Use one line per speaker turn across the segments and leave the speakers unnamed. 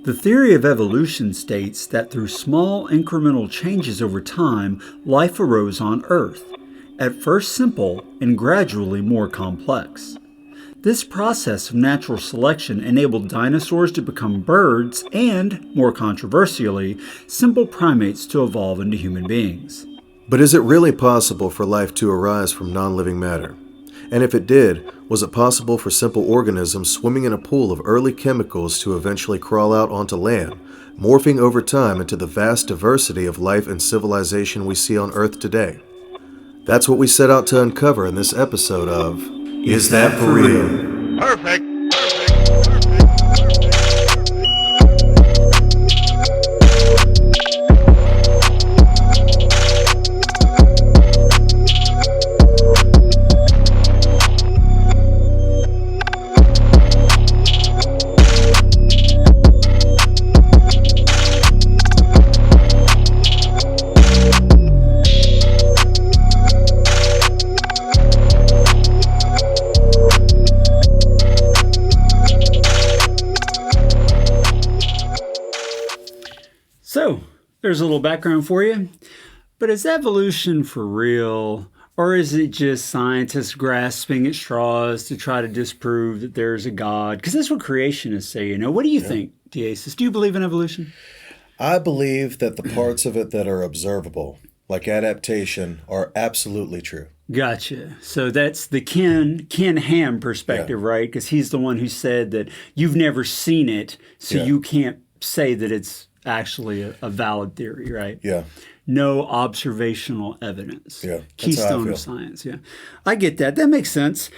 The theory of evolution states that through small incremental changes over time, life arose on Earth, at first simple and gradually more complex. This process of natural selection enabled dinosaurs to become birds and, more controversially, simple primates to evolve into human beings.
But is it really possible for life to arise from non-living matter? And if it did, was it possible for simple organisms swimming in a pool of early chemicals to eventually crawl out onto land, morphing over time into the vast diversity of life and civilization we see on Earth today? That's what we set out to uncover in this episode of Is That For Real?
Perfect.
So, there's a little background for you. But is evolution for real? Or is it just scientists grasping at straws to try to disprove that there's a God? Because that's what creationists say, you know. What do you think, Diasiss? Do you believe in evolution?
I believe that the parts of it that are observable, like adaptation, are absolutely true.
Gotcha. So that's the Ken Ham perspective, right? Because he's the one who said that you've never seen it, so you can't say that it's actually a valid theory, right?
Yeah.
No observational evidence.
Yeah.
Keystone of science. Yeah. I get that. That makes sense.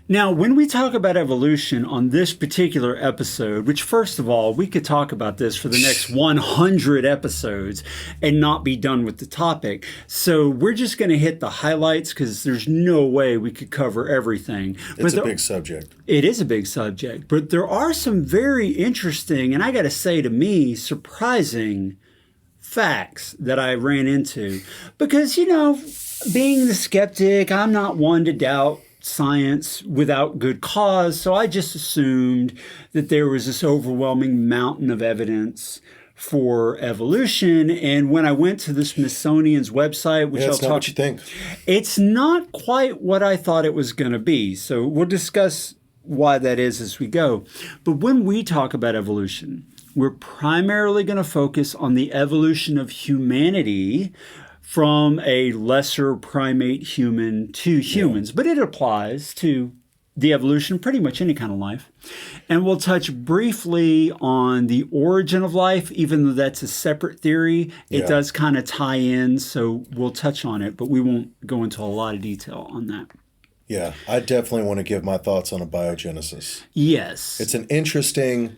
Now, when we talk about evolution on this particular episode, which first of all, we could talk about this for the next 100 episodes and not be done with the topic. So we're just going to hit the highlights because there's no way we could cover everything.
It's a big subject.
It is a big subject, but there are some very interesting, and I got to say to me, surprising facts that I ran into. Because, you know, being the skeptic, I'm not one to doubt science without good cause, so I just assumed that there was this overwhelming mountain of evidence for evolution. And when I went to the Smithsonian's website, which
I'll talk, what you think.
It's not quite what I thought it was going to be. So we'll discuss why that is as we go. But when we talk about evolution, we're primarily going to focus on the evolution of humanity from a lesser primate human to humans, but it applies to the evolution of pretty much any kind of life. And we'll touch briefly on the origin of life, even though that's a separate theory. It does kind of tie in, so we'll touch on it, but we won't go into a lot of detail on that.
Yeah, I definitely want to give my thoughts on abiogenesis.
Yes.
It's an interesting,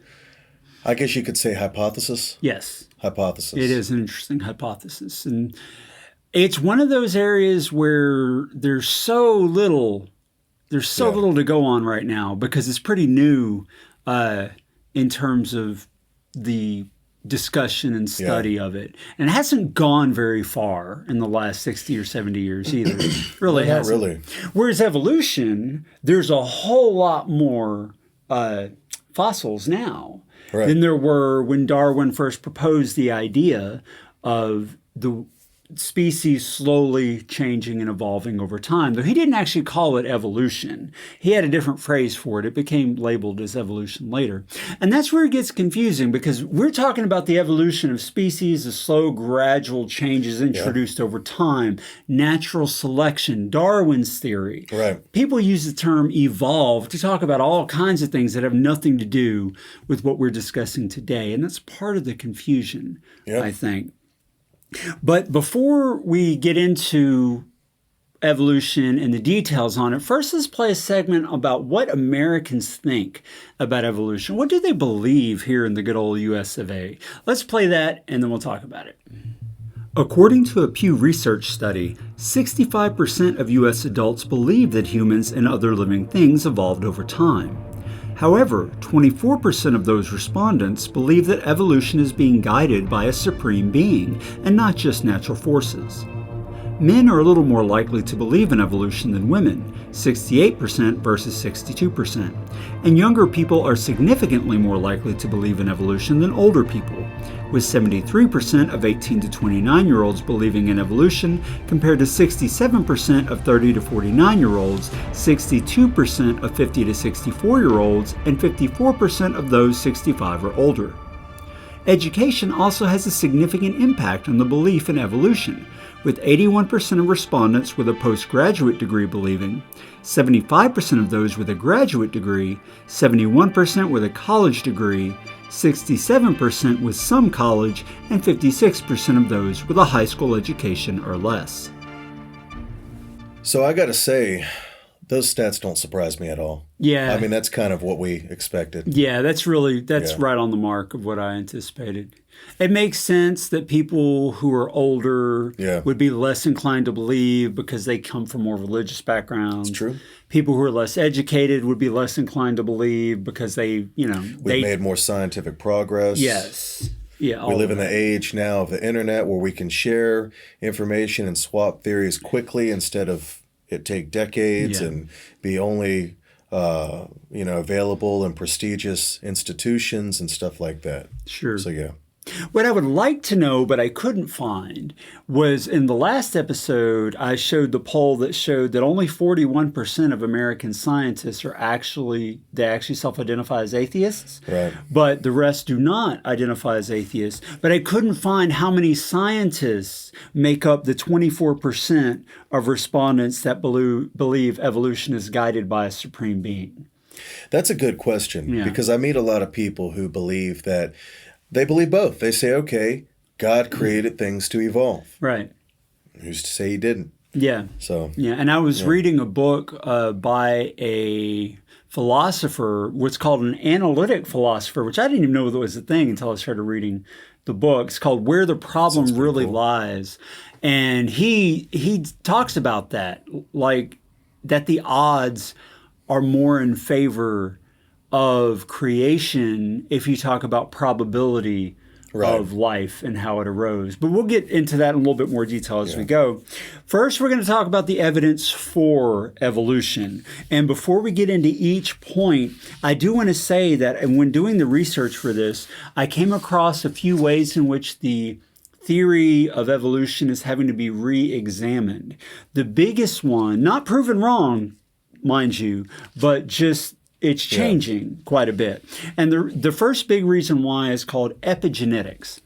I guess you could say, hypothesis.
Yes.
Hypothesis.
It is an interesting hypothesis. And it's one of those areas where there's so little to go on right now because it's pretty new in terms of the discussion and study of it. And it hasn't gone very far in the last 60 or 70 years either. It really hasn't. Not really. Whereas evolution, there's a whole lot more fossils now than there were when Darwin first proposed the idea of the species slowly changing and evolving over time. Though he didn't actually call it evolution. He had a different phrase for it. It became labeled as evolution later. And that's where it gets confusing because we're talking about the evolution of species, the slow, gradual changes introduced over time, natural selection, Darwin's theory.
Right.
People use the term evolve to talk about all kinds of things that have nothing to do with what we're discussing today. And that's part of the confusion, I think. But before we get into evolution and the details on it, first let's play a segment about what Americans think about evolution. What do they believe here in the good old US of A? Let's play that and then we'll talk about it. According to a Pew Research study, 65% of US adults believe that humans and other living things evolved over time. However, 24% of those respondents believe that evolution is being guided by a supreme being and not just natural forces. Men are a little more likely to believe in evolution than women, 68% versus 62%. And younger people are significantly more likely to believe in evolution than older people, with 73% of 18 to 29-year-olds believing in evolution compared to 67% of 30 to 49-year-olds, 62% of 50 to 64-year-olds, and 54% of those 65 or older. Education also has a significant impact on the belief in evolution, with 81% of respondents with a postgraduate degree believing, 75% of those with a graduate degree, 71% with a college degree, 67% with some college, and 56% of those with a high school education or less.
So I gotta say, those stats don't surprise me at all.
Yeah.
I mean, that's kind of what we expected.
Yeah, that's right on the mark of what I anticipated. It makes sense that people who are older would be less inclined to believe because they come from more religious backgrounds.
It's true.
People who are less educated would be less inclined to believe because we've
made more scientific progress.
Yes. Yeah.
We live in the age now of the internet where we can share information and swap theories quickly instead of it take decades and be only available in prestigious institutions and stuff like that.
Sure.
So yeah.
What I would like to know, but I couldn't find, was in the last episode, I showed the poll that showed that only 41% of American scientists actually self-identify as atheists.
Right.
But the rest do not identify as atheists. But I couldn't find how many scientists make up the 24% of respondents that believe evolution is guided by a supreme being.
That's a good question because I meet a lot of people who believe that they believe both. They say, okay, God created things to evolve.
Right.
Who's to say he didn't?
Yeah.
So.
Yeah, and I was reading a book by a philosopher, what's called an analytic philosopher, which I didn't even know that was a thing until I started reading the book. It's called Where the Problem Really Lies. And he talks about that, like that the odds are more in favor of creation if you talk about probability of life and how it arose. But we'll get into that in a little bit more detail as we go. First, we're going to talk about the evidence for evolution. And before we get into each point, I do want to say that when doing the research for this, I came across a few ways in which the theory of evolution is having to be re-examined. The biggest one, not proven wrong, mind you, but just it's changing quite a bit. And the first big reason why is called epigenetics.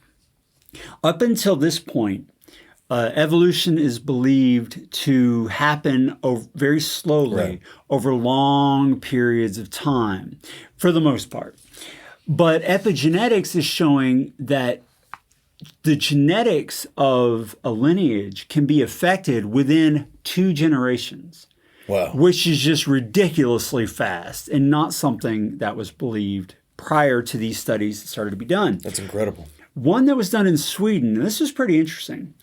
Up until this point, evolution is believed to happen very slowly over long periods of time, for the most part. But epigenetics is showing that the genetics of a lineage can be affected within 2 generations.
Wow.
Which is just ridiculously fast and not something that was believed prior to these studies that started to be done.
That's incredible.
One that was done in Sweden, and this was pretty interesting.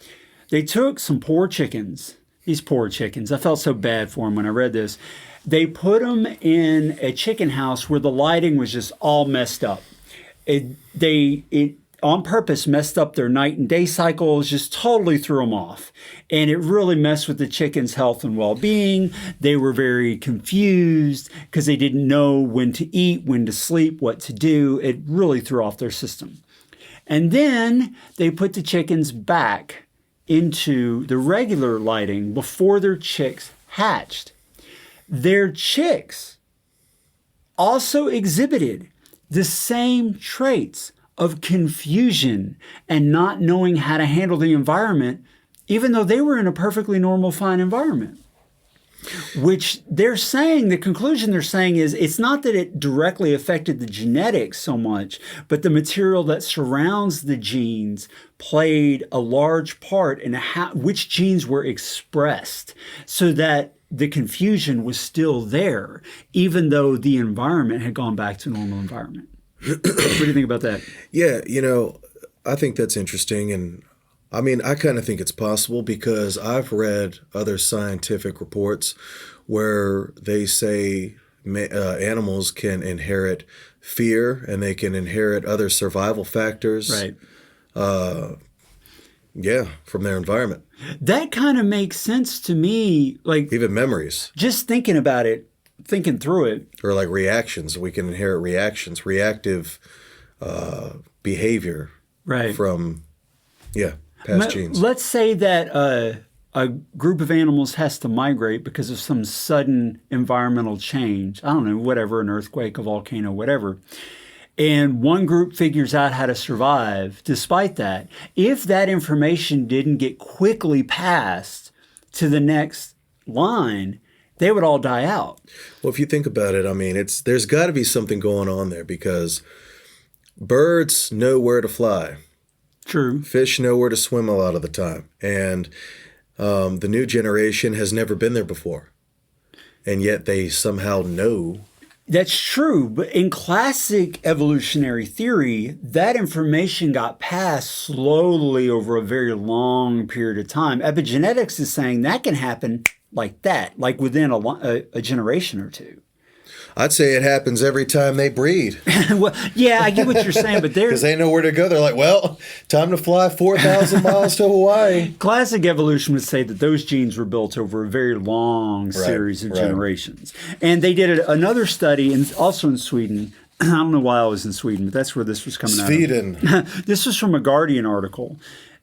They took some poor chickens. These poor chickens. I felt so bad for them when I read this. They put them in a chicken house where the lighting was just all messed up. It on purpose messed up their night and day cycles, just totally threw them off. And it really messed with the chickens' health and well-being. They were very confused because they didn't know when to eat, when to sleep, what to do. It really threw off their system. And then they put the chickens back into the regular lighting before their chicks hatched. Their chicks also exhibited the same traits of confusion and not knowing how to handle the environment, even though they were in a perfectly normal, fine environment. Which they're saying, the conclusion they're saying is it's not that it directly affected the genetics so much, but the material that surrounds the genes played a large part in which genes were expressed, so that the confusion was still there, even though the environment had gone back to normal environment. What do you think about that?
Yeah, I think that's interesting. And I mean, I kind of think it's possible because I've read other scientific reports where they say animals can inherit fear and they can inherit other survival factors.
Right.
Yeah, from their environment.
That kind of makes sense to me. Like,
Even memories.
just thinking about it, thinking through it.
Or like reactions. We can inherit reactions, reactive behavior
Right.
from, past genes.
Let's say that a group of animals has to migrate because of some sudden environmental change. I don't know, whatever, an earthquake, a volcano, whatever. And one group figures out how to survive despite that. If that information didn't get quickly passed to the next line, they would all die out.
Well, if you think about it, I mean, there's got to be something going on there because birds know where to fly.
True.
Fish know where to swim a lot of the time. And the new generation has never been there before. And yet they somehow know.
That's true, but in classic evolutionary theory, that information got passed slowly over a very long period of time. Epigenetics is saying that can happen like that, like within a generation or two.
I'd say it happens every time they breed.
Well, yeah, I get what you're saying, but
Because they know where to go. They're like, well, time to fly 4,000 miles to Hawaii.
classic evolution would say that those genes were built over a very long series of generations. And they did another study, also in Sweden. I don't know why I was in Sweden, but that's where this was coming
Sweden.
out of. This was from a Guardian article.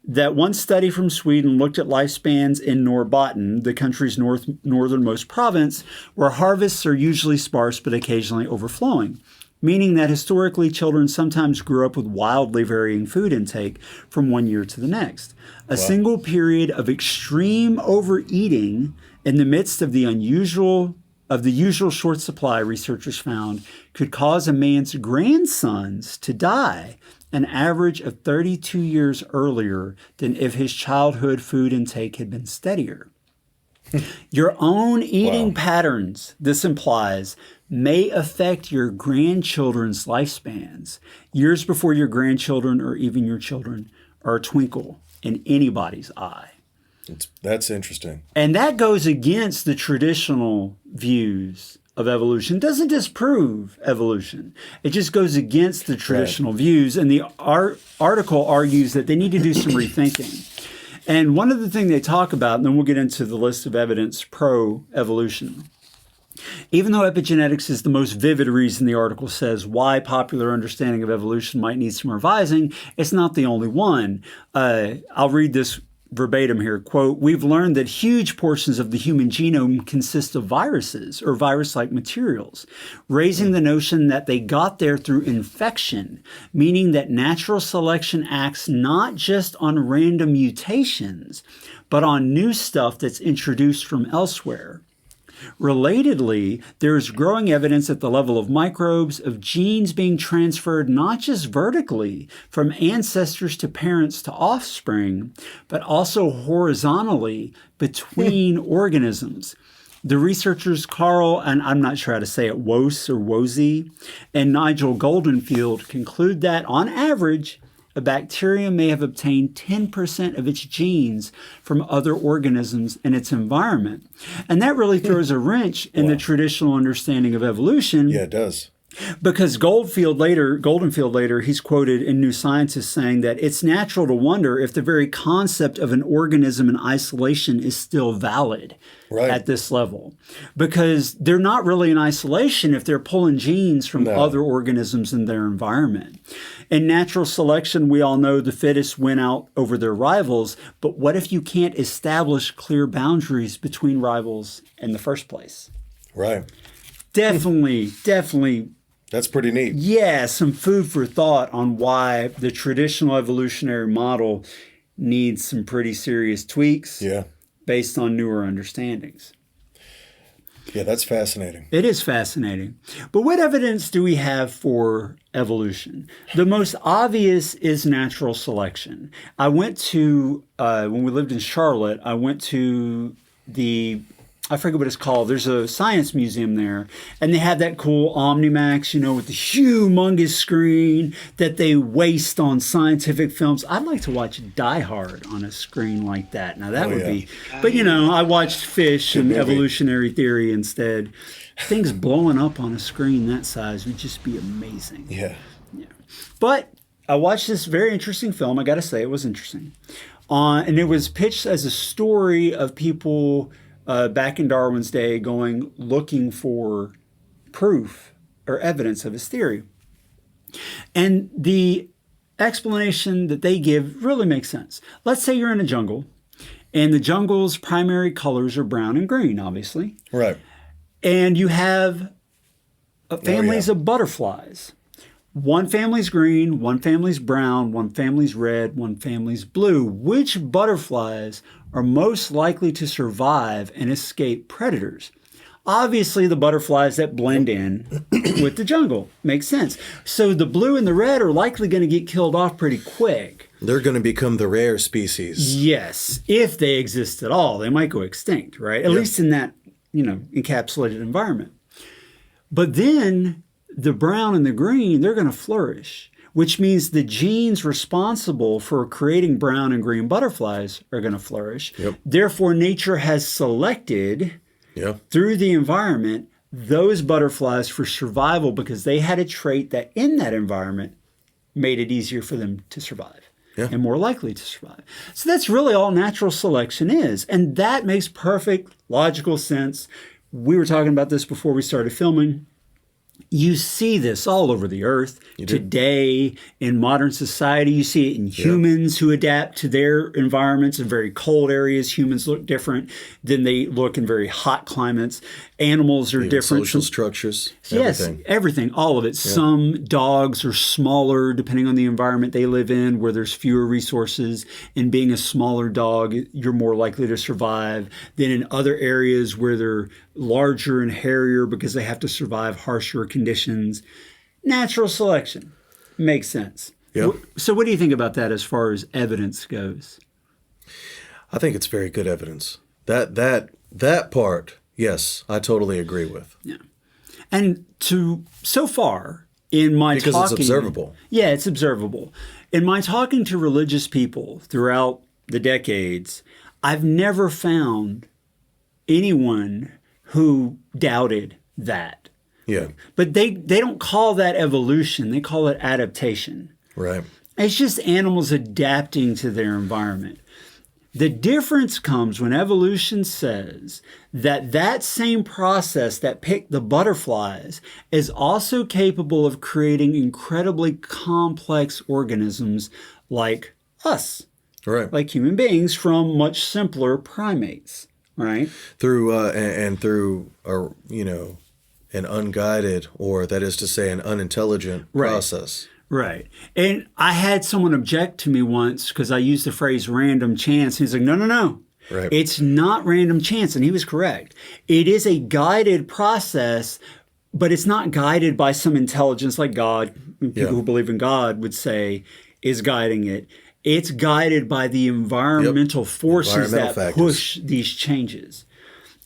That one study from Sweden looked at lifespans in Norrbotten, the country's northernmost province, where harvests are usually sparse but occasionally overflowing, meaning that historically children sometimes grew up with wildly varying food intake from one year to the next. A single period of extreme overeating in the midst of the usual short supply, researchers found, could cause a man's grandsons to die an average of 32 years earlier than if his childhood food intake had been steadier. Your own eating patterns, this implies, may affect your grandchildren's lifespans years before your grandchildren or even your children are a twinkle in anybody's eye.
That's interesting.
And that goes against the traditional views of evolution. It doesn't disprove evolution. It just goes against the traditional views. And the article argues that they need to do some rethinking. And one of the things they talk about, and then we'll get into the list of evidence pro-evolution. Even though epigenetics is the most vivid reason the article says why popular understanding of evolution might need some revising, it's not the only one. I'll read this verbatim here, quote, "We've learned that huge portions of the human genome consist of viruses or virus-like materials, raising the notion that they got there through infection, meaning that natural selection acts not just on random mutations, but on new stuff that's introduced from elsewhere. Relatedly, there is growing evidence at the level of microbes of genes being transferred not just vertically from ancestors to parents to offspring, but also horizontally between organisms. The researchers Carl, and I'm not sure how to say it, Woese, and Nigel Goldenfield conclude that, on average, a bacterium may have obtained 10% of its genes from other organisms in its environment. And that really throws a wrench in the traditional understanding of evolution.
Yeah, it does.
Because Goldenfield later, he's quoted in New Scientist saying that it's natural to wonder if the very concept of an organism in isolation is still valid at this level. Because they're not really in isolation if they're pulling genes from other organisms in their environment. In natural selection, we all know the fittest win out over their rivals, but what if you can't establish clear boundaries between rivals in the first place?
Right.
Definitely.
That's pretty neat.
Yeah, some food for thought on why the traditional evolutionary model needs some pretty serious tweaks based on newer understandings.
Yeah, that's fascinating.
It is fascinating. But what evidence do we have for evolution? The most obvious is natural selection. I went to, when we lived in Charlotte, I went to I forget what it's called. There's a science museum there, and they have that cool Omnimax, with the humongous screen that they waste on scientific films. I'd like to watch Die Hard on a screen like that. Now, that would be... But, I watched Fish and Evolutionary Theory instead. Things blowing up on a screen that size would just be amazing.
Yeah.
But I watched this very interesting film. I got to say, it was interesting. and it was pitched as a story of people back in Darwin's day looking for proof or evidence of his theory. And the explanation that they give really makes sense. Let's say you're in a jungle, and the jungle's primary colors are brown and green, obviously.
Right.
And you have families of butterflies. One family's green, one family's brown, one family's red, one family's blue. Which butterflies are most likely to survive and escape predators? Obviously, the butterflies that blend in with the jungle. Makes sense. So the blue and the red are likely going to get killed off pretty quick.
They're going to become the rare species.
Yes, if they exist at all. They might go extinct, right? At least in that, encapsulated environment. But then the brown and the green, they're going to flourish, which means the genes responsible for creating brown and green butterflies are going to flourish.
Yep.
Therefore, nature has selected through the environment those butterflies for survival because they had a trait that in that environment made it easier for them to survive. And more likely to survive. So that's really all natural selection is. And that makes perfect logical sense. We were talking about this before we started filming. You see this all over the earth today in modern society. You see it in humans who adapt to their environments. In very cold areas, humans look different than they look in very hot climates. Animals are different.
Social structures.
Yes, everything, all of it. Some dogs are smaller depending on the environment they live in where there's fewer resources. And being a smaller dog, you're more likely to survive than in other areas where they're larger and hairier because they have to survive harsher conditions. Natural selection makes sense. So what do you think about that as far as evidence goes?
I think it's very good evidence. That part, yes, I totally agree with.
Yeah. And so far in my
because
talking...
it's observable.
Yeah, it's observable. In my talking to religious people throughout the decades, I've never found anyone who doubted that.
Yeah.
But they don't call that evolution. They call it adaptation.
Right.
It's just animals adapting to their environment. The difference comes when evolution says that same process that picked the butterflies is also capable of creating incredibly complex organisms like us.
Right.
Like human beings from much simpler primates. Right.
Through an unguided, or that is to say, an unintelligent process.
Right. And I had someone object to me once because I used the phrase random chance. He's like, no.
Right.
It's not random chance. And he was correct. It is a guided process, but it's not guided by some intelligence like God. People who believe in God would say is guiding it. It's guided by the environmental forces that push these changes.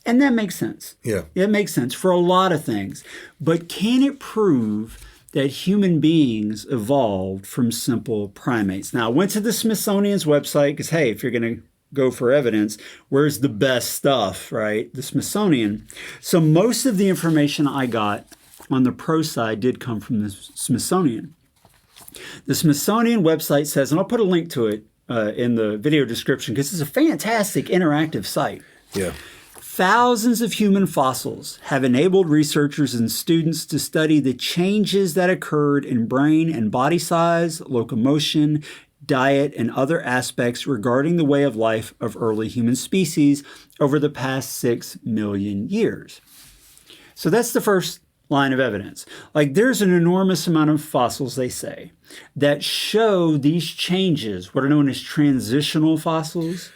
And that makes sense.
Yeah.
It makes sense for a lot of things. But can it prove that human beings evolved from simple primates? Now, I went to the Smithsonian's website because, hey, if you're going to go for evidence, where's the best stuff, right? The Smithsonian. So most of the information I got on the pro side did come from the Smithsonian. The Smithsonian website says, and I'll put a link to it in the video description because it's a fantastic interactive site.
Yeah.
Thousands of human fossils have enabled researchers and students to study the changes that occurred in brain and body size, locomotion, diet, and other aspects regarding the way of life of early human species over the past 6 million years. So that's the first line of evidence. Like there's an enormous amount of fossils, they say, that show these changes, what are known as transitional fossils.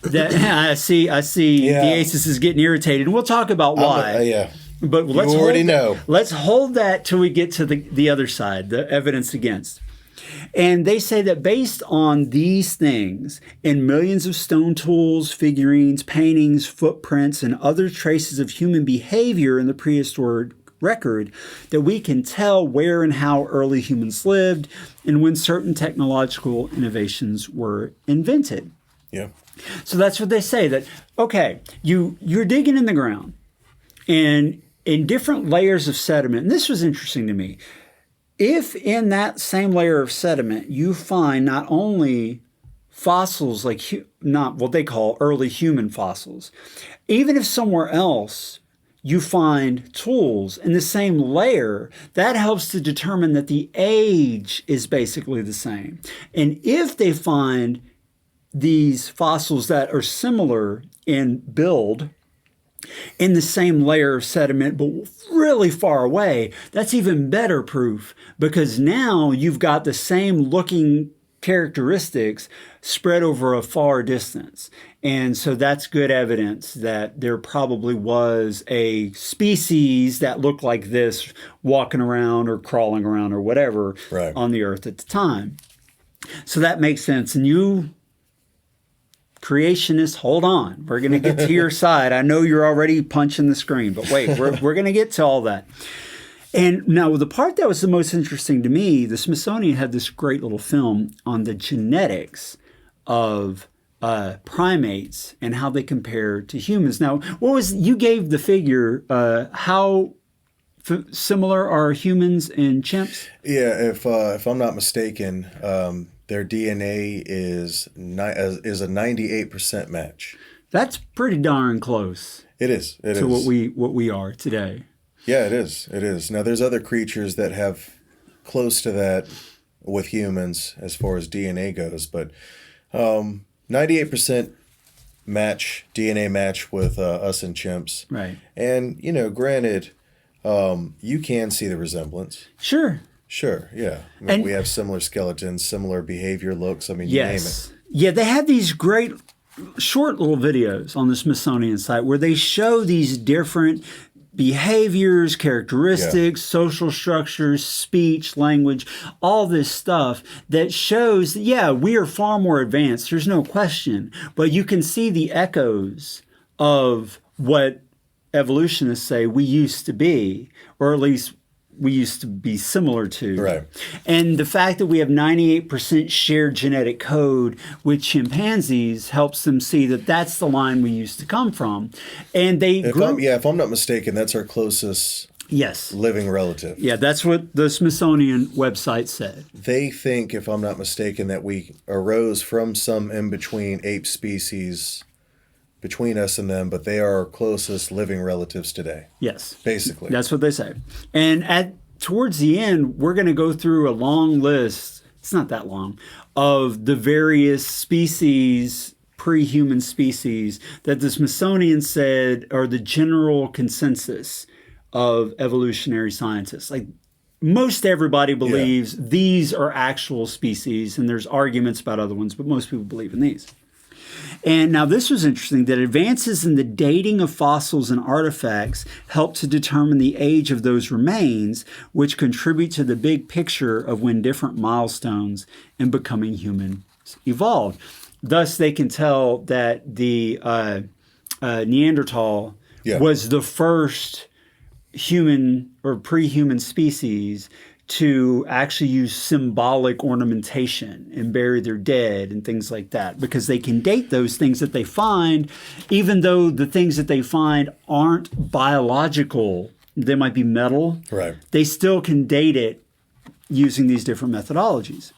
That I see Diasiss is getting irritated, and we'll talk about why. But let's hold that till we get to the other side, the evidence against. And they say that based on these things and millions of stone tools, figurines, paintings, footprints, and other traces of human behavior in the prehistoric record, that we can tell where and how early humans lived and when certain technological innovations were invented.
Yeah.
So that's what they say, that, okay, you're digging in the ground and in different layers of sediment, and this was interesting to me, if in that same layer of sediment you find not only fossils like not what they call early human fossils, even if somewhere else you find tools in the same layer, that helps to determine that the age is basically the same. And if they find these fossils that are similar in build in the same layer of sediment, but really far away, that's even better proof, because now you've got the same looking characteristics spread over a far distance. And so that's good evidence that there probably was a species that looked like this walking around or crawling around or whatever on the earth at the time. So that makes sense. And you creationists, hold on. We're going to get to your side. I know you're already punching the screen, but wait, we're going to get to all that. And now the part that was the most interesting to me, the Smithsonian had this great little film on the genetics of primates and how they compare to humans. Now, you gave the figure, how similar are humans and chimps?
Yeah, if I'm not mistaken, their DNA is a 98% match.
That's pretty darn close.
It is.
To what we are today.
Yeah, it is. It is. Now, there's other creatures that have close to that with humans as far as DNA goes, but 98% DNA match with us and chimps.
Right.
And, granted, you can see the resemblance.
Sure,
yeah. I mean, we have similar skeletons, similar behavior, looks. I mean, you name it.
Yeah, they had these great short little videos on the Smithsonian site where they show these different behaviors, characteristics, social structures, speech, language, all this stuff that shows that, we are far more advanced. There's no question. But you can see the echoes of what evolutionists say we used to be, or at least we used to be similar to.
Right.
And the fact that we have 98% shared genetic code with chimpanzees helps them see that that's the line we used to come from. And if I'm not mistaken, that's our closest living relative. Yeah, that's what the Smithsonian website said. They think, if I'm not mistaken, that we arose from some in-between ape species between us and them, but they are our closest living relatives today. Yes. Basically. That's what they say. And towards the end, we're going to go through a long list, it's not that long, of the various species, pre-human species, that the Smithsonian said are the general consensus of evolutionary scientists. Like, most everybody believes these are actual species, and there's arguments about other ones, but most people believe in these. And now this was interesting, that advances in the dating of fossils and artifacts help to determine the age of those remains, which contribute to the big picture of when different milestones in becoming humans evolved. Thus, they can tell that the Neanderthal was the first human or pre-human species to actually use symbolic ornamentation and bury their dead and things like that, because they can date those things that they find, even though the things that they find aren't biological. They might be metal. Right. They still can date it using these different methodologies.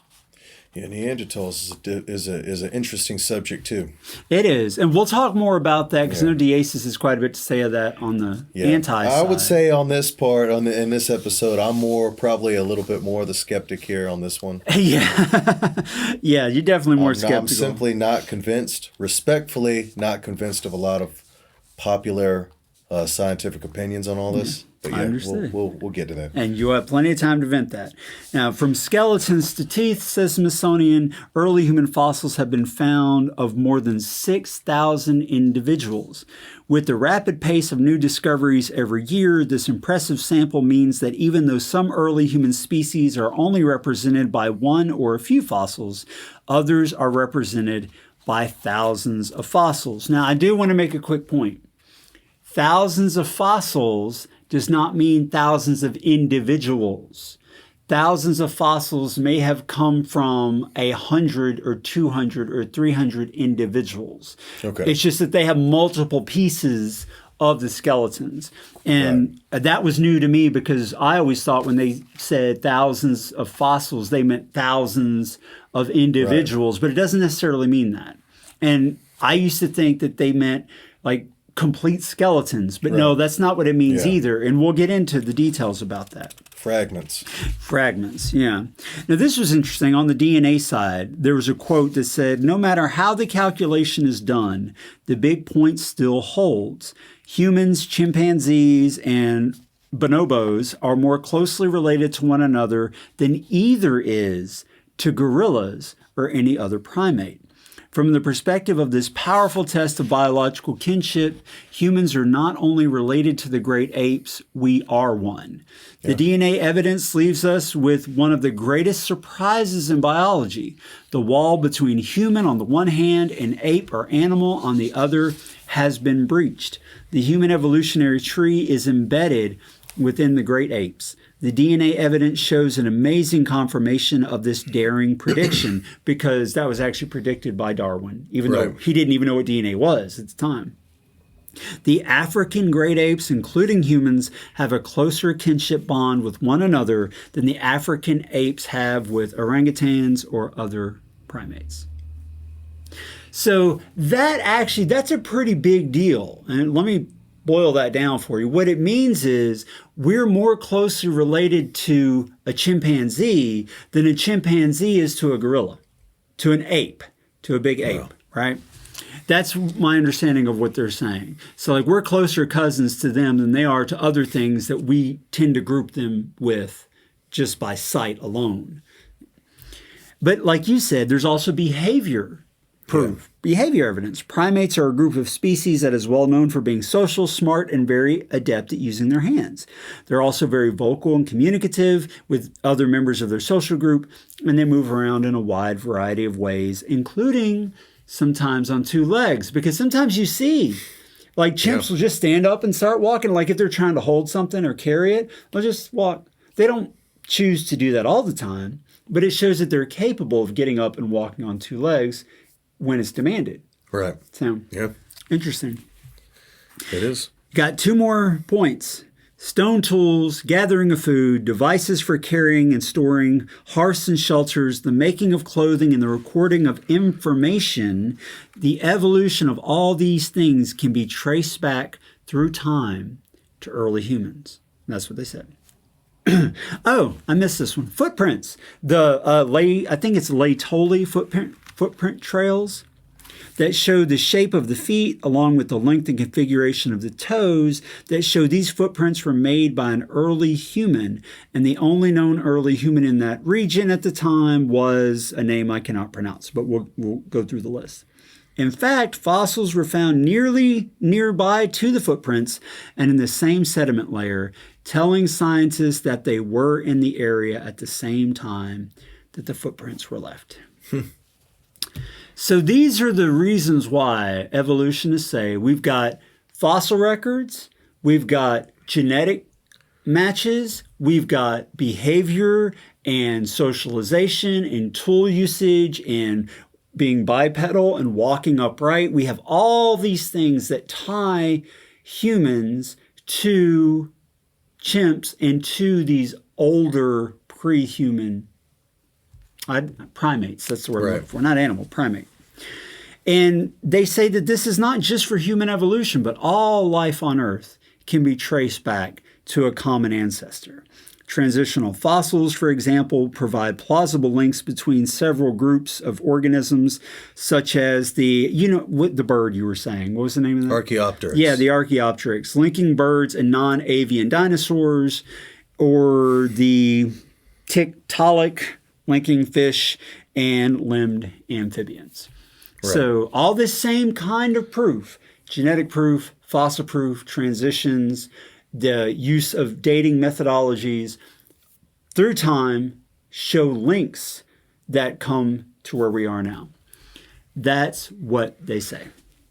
Yeah, Neanderthals is an interesting subject too. It is, and we'll talk more about that because I know Diasiss has quite a bit to say of that on the anti side. I would say on this part, in this episode, I'm probably a little bit more the skeptic here on this one. Yeah, you're definitely more skeptical. I'm simply not convinced, respectfully not convinced of a lot of popular scientific opinions on all this. But I understand. We'll get to that. And you have plenty of time to vent that. Now, from skeletons to teeth, says Smithsonian, early human fossils have been found of more than 6,000 individuals. With the rapid pace of new discoveries every year, this impressive sample means that even though some early human species are only represented by one or a few fossils, others are represented by thousands of fossils. Now, I do want to make a quick point. Thousands of fossils does not mean thousands of individuals. Thousands of fossils may have come from 100 or 200 or 300 individuals. Okay. It's just that they have multiple pieces of the skeletons. And that was new to me because I always thought when they said thousands of fossils, they meant thousands of individuals, but it doesn't necessarily mean that. And I used to think that they meant like complete skeletons, but no, that's not what it means either. And we'll get into the details about that. Fragments, yeah. Now, this was interesting. On the DNA side, there was a quote that said, no matter how the calculation is done, the big point still holds. Humans, chimpanzees, and bonobos are more closely related to one another than either is to gorillas or any other primate. From the perspective of this powerful test of biological kinship, humans are not only related to the great apes, we are one. The DNA evidence leaves us with one of the greatest surprises in biology. The wall between human on the one hand and ape or animal on the other has been breached. The human evolutionary tree is embedded within the great apes. The DNA evidence shows an amazing confirmation of this daring prediction because that was actually predicted by Darwin, even though he didn't even know what DNA was at the time. The African great apes, including humans, have a closer kinship bond with one another than the African apes have with orangutans or other primates. So that's a pretty big deal. And let me boil that down for you. What it means is we're more closely related to a chimpanzee than a chimpanzee is to a gorilla, to an ape, to a big ape, right? That's my understanding of what they're saying. So like we're closer cousins to them than they are to other things that we tend to group them with just by sight alone. But like you said, there's also behavior proof. Behavior evidence. Primates are a group of species that is well known for being social, smart, and very adept at using their hands. They're also very vocal and communicative with other members of their social group, and they move around in a wide variety of ways, including sometimes on two legs. Because sometimes you see, like chimps will just stand up and start walking, like if they're trying to hold something or carry it, they'll just walk. They don't choose to do that all the time, but it shows that they're capable of getting up and walking on two legs when it's demanded.
Right.
So, interesting.
It is.
Got two more points. Stone tools, gathering of food, devices for carrying and storing, hearths and shelters, the making of clothing, and the recording of information. The evolution of all these things can be traced back through time to early humans. That's what they said. Oh, I missed this one. Footprints. The I think it's Laetoli footprint trails that show the shape of the feet along with the length and configuration of the toes that show these footprints were made by an early human, and the only known early human in that region at the time was a name I cannot pronounce, but we'll go through the list. In fact, fossils were found nearby to the footprints and in the same sediment layer, telling scientists that they were in the area at the same time that the footprints were left. So these are the reasons why evolutionists say we've got fossil records, we've got genetic matches, we've got behavior and socialization and tool usage and being bipedal and walking upright. We have all these things that tie humans to chimps and to these older pre-human primates. That's the word I'm looking for. Not animal, primate. And they say that this is not just for human evolution, but all life on Earth can be traced back to a common ancestor. Transitional fossils, for example, provide plausible links between several groups of organisms, such as the bird you were saying. What was the name of that?
Archaeopteryx.
Yeah, the Archaeopteryx, linking birds and non-avian dinosaurs, or the Tiktaalik, linking fish and limbed amphibians. Right. So all this same kind of proof, genetic proof, fossil proof, transitions, the use of dating methodologies through time show links that come to where we are now. That's what they say.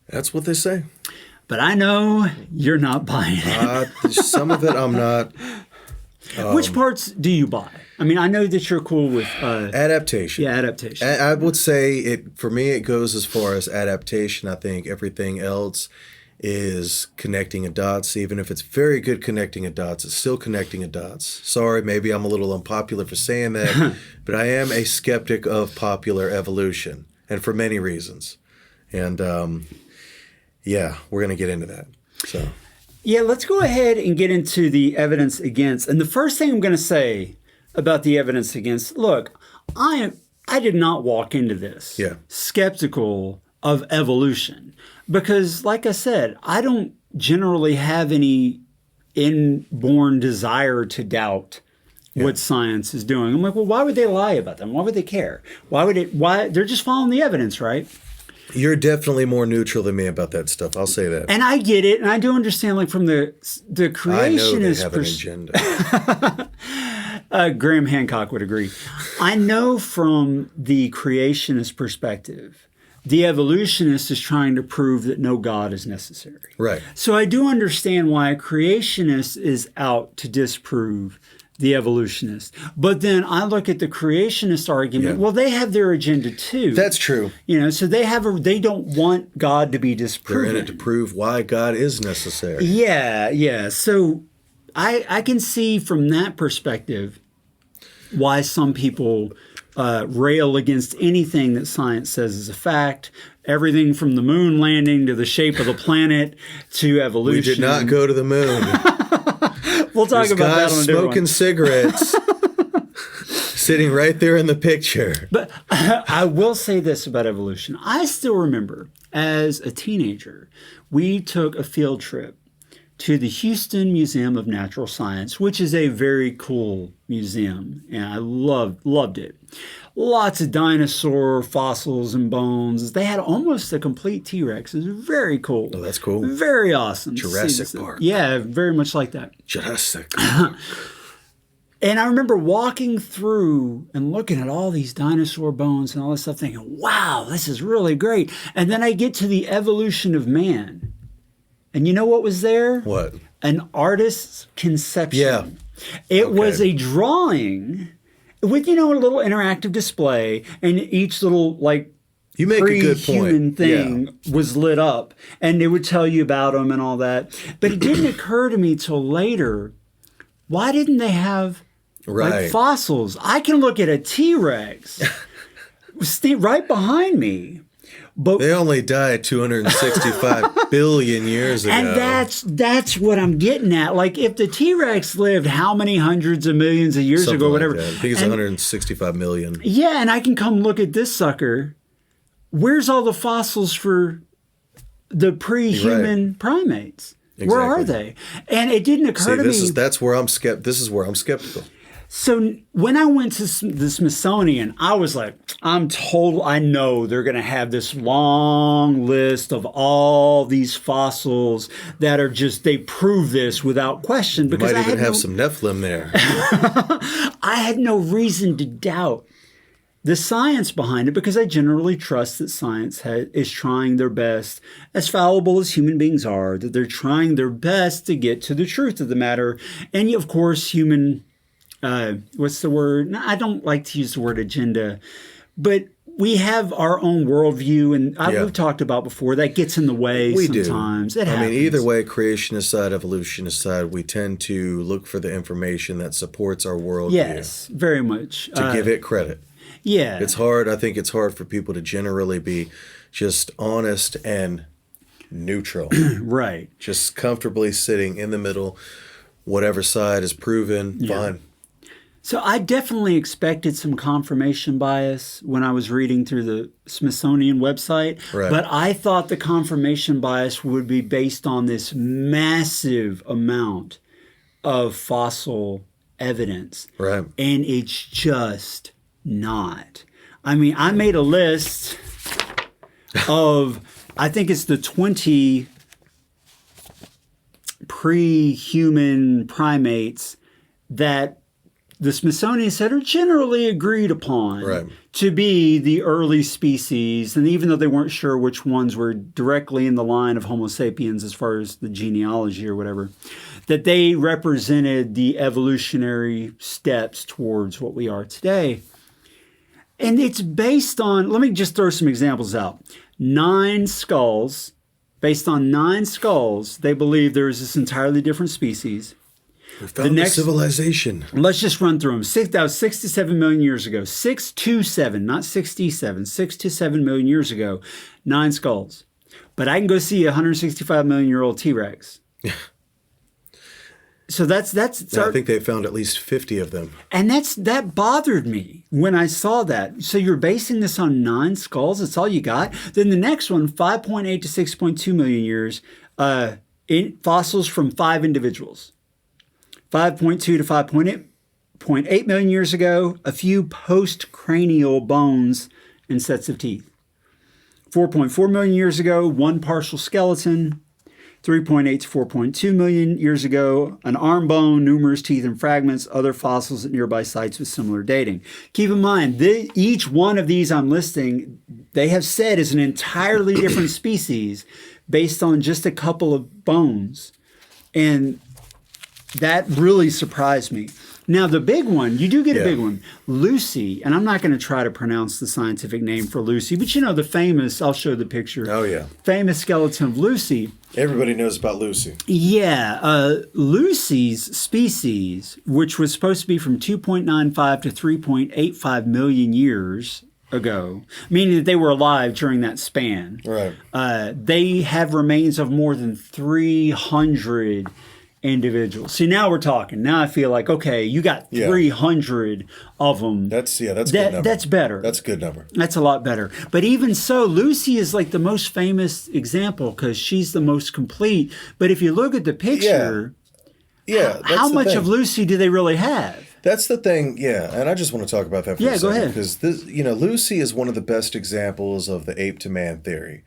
That's what they say.
But I know you're not buying it.
Some of it I'm not.
Which parts do you buy? I mean, I know that you're cool with
adaptation.
Yeah, adaptation.
I would say for me, it goes as far as adaptation. I think everything else is connecting a dots. Even if it's very good connecting a dots, it's still connecting a dots. Sorry, maybe I'm a little unpopular for saying that, but I am a skeptic of popular evolution, and for many reasons. And yeah, we're going to get into that. So
yeah, let's go ahead and get into the evidence against. And the first thing I'm going to say about the evidence against, look, I did not walk into this skeptical of evolution because, like I said, I don't generally have any inborn desire to doubt what science is doing. I'm like, well, why would they lie about them? Why would they care? Why they're just following the evidence, right?
You're definitely more neutral than me about that stuff. I'll say that.
And I get it, and I do understand, like from the creationist.
I know they have an agenda.
Graham Hancock would agree. I know from the creationist perspective, the evolutionist is trying to prove that no God is necessary.
Right.
So I do understand why a creationist is out to disprove the evolutionist. But then I look at the creationist argument. Well, they have their agenda too.
That's true.
So they don't want God to be disproven.
They're in it to prove why God is necessary.
Yeah. So I can see from that perspective why some people rail against anything that science says is a fact. Everything from the moon landing to the shape of the planet to evolution.
We did not go to the moon.
We'll talk about that on a different
smoking cigarettes, sitting right there in the picture.
But I will say this about evolution. I still remember as a teenager, we took a field trip to the Houston Museum of Natural Science, which is a very cool museum, and I loved it. Lots of dinosaur fossils and bones. They had almost a complete T-Rex. It was very cool.
Oh, that's cool.
Very awesome.
Jurassic Park.
Yeah, very much like that.
Jurassic Park.
And I remember walking through and looking at all these dinosaur bones and all this stuff thinking, wow, this is really great. And then I get to the evolution of man. And you know what was there?
What?
An artist's conception.
Yeah.
It was a drawing with, a little interactive display, and each little,
you make a good point.
Pre-human thing was lit up, and it would tell you about them and all that. But it didn't occur to me till later, why didn't they have fossils? I can look at a T-Rex right behind me. But
they only died 265 billion years ago.
And that's what I'm getting at. Like, if the T-Rex lived how many hundreds of millions of years ago, whatever.
Like that. I think it's 165 million.
Yeah, and I can come look at this sucker. Where's all the fossils for the pre-human primates? Exactly. Where are they? And it didn't occur to me.
This is where I'm skeptical.
So when I went to the Smithsonian, I was like, I know they're going to have this long list of all these fossils that are they prove this without question. Because
you might even have some Nephilim there.
I had no reason to doubt the science behind it because I generally trust that science is trying their best, as fallible as human beings are, that they're trying their best to get to the truth of the matter. And of course, what's the word? I don't like to use the word agenda, but we have our own worldview, and we've talked about before, that gets in the way sometimes.
It happens. Either way, creationist side, evolutionist side, we tend to look for the information that supports our worldview.
Yes, very much.
To give it credit.
Yeah.
It's hard. I think it's hard for people to generally be just honest and neutral.
Right.
Just comfortably sitting in the middle. Whatever side is proven, fine.
So I definitely expected some confirmation bias when I was reading through the Smithsonian website.
Right.
But I thought the confirmation bias would be based on this massive amount of fossil evidence.
Right.
And it's just not. I made a list of, I think it's the 20 pre-human primates that the Smithsonian said are generally agreed upon to be the early species. And even though they weren't sure which ones were directly in the line of Homo sapiens as far as the genealogy or whatever, that they represented the evolutionary steps towards what we are today. And it's based on, let me just throw some examples out. 9 skulls Based on 9 skulls, they believe there is this entirely different species.
We found a civilization.
Let's just run through them. That was 6 to 7 million years ago. 6 to 7, not 67. 6 to 7 million years ago. 9 skulls. But I can go see a 165 million year old T-Rex. So that's
I think they found at least 50 of them.
And that bothered me when I saw that. So you're basing this on 9 skulls? That's all you got? Then the next one, 5.8 to 6.2 million years, fossils from 5 individuals. 5.2 to 5.8 million years ago, a few post-cranial bones and sets of teeth. 4.4 million years ago, 1 partial skeleton. 3.8 to 4.2 million years ago, an arm bone, numerous teeth and fragments, other fossils at nearby sites with similar dating. Keep in mind, each one of these I'm listing, they have said is an entirely different species based on just a couple of bones. And that really surprised me. Now, the big one, you do get a big one. Lucy, and I'm not going to try to pronounce the scientific name for Lucy, but you know the famous, I'll show the picture.
Oh, yeah.
Famous skeleton of Lucy.
Everybody knows about Lucy.
Yeah. Lucy's species, which was supposed to be from 2.95 to 3.85 million years ago, meaning that they were alive during that span.
Right.
They have remains of more than 300 individuals. See, now we're talking. Now I feel like, okay, you got 300 of them.
That's a good number.
That's better.
That's a good number.
That's a lot better. But even so, Lucy is like the most famous example because she's the most complete. But if you look at the picture, how much of Lucy do they really have?
That's the thing, and I just want to talk about that for a second.
Go ahead.
Because Lucy is one of the best examples of the ape to man theory,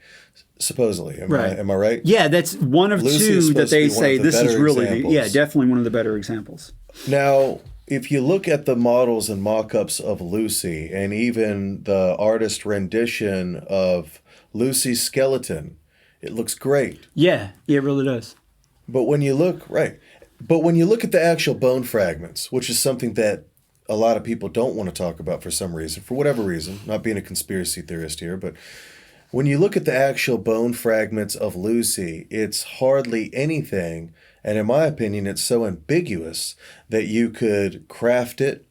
supposedly. Am I right?
Yeah, that's one of
Lucy
2 that they say
the
this is really,
examples.
definitely one of the better examples.
Now, if you look at the models and mock-ups of Lucy, and even the artist rendition of Lucy's skeleton, it looks great.
Yeah, it really does.
But when you look at the actual bone fragments, which is something that a lot of people don't want to talk about for some reason, for whatever reason, not being a conspiracy theorist here, but when you look at the actual bone fragments of Lucy, it's hardly anything, and in my opinion, it's so ambiguous that you could craft it,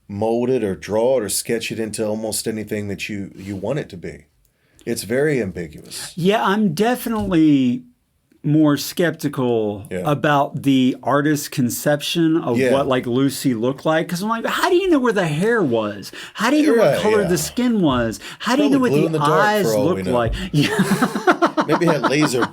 mold it, or draw it, or sketch it into almost anything that you want it to be. It's very ambiguous.
Yeah, I'm definitely more skeptical about the artist's conception of what like Lucy looked like, because I'm like, how do you know where the hair was? How do you know what color the skin was? How do you know what the eyes looked like?
Maybe it had laser.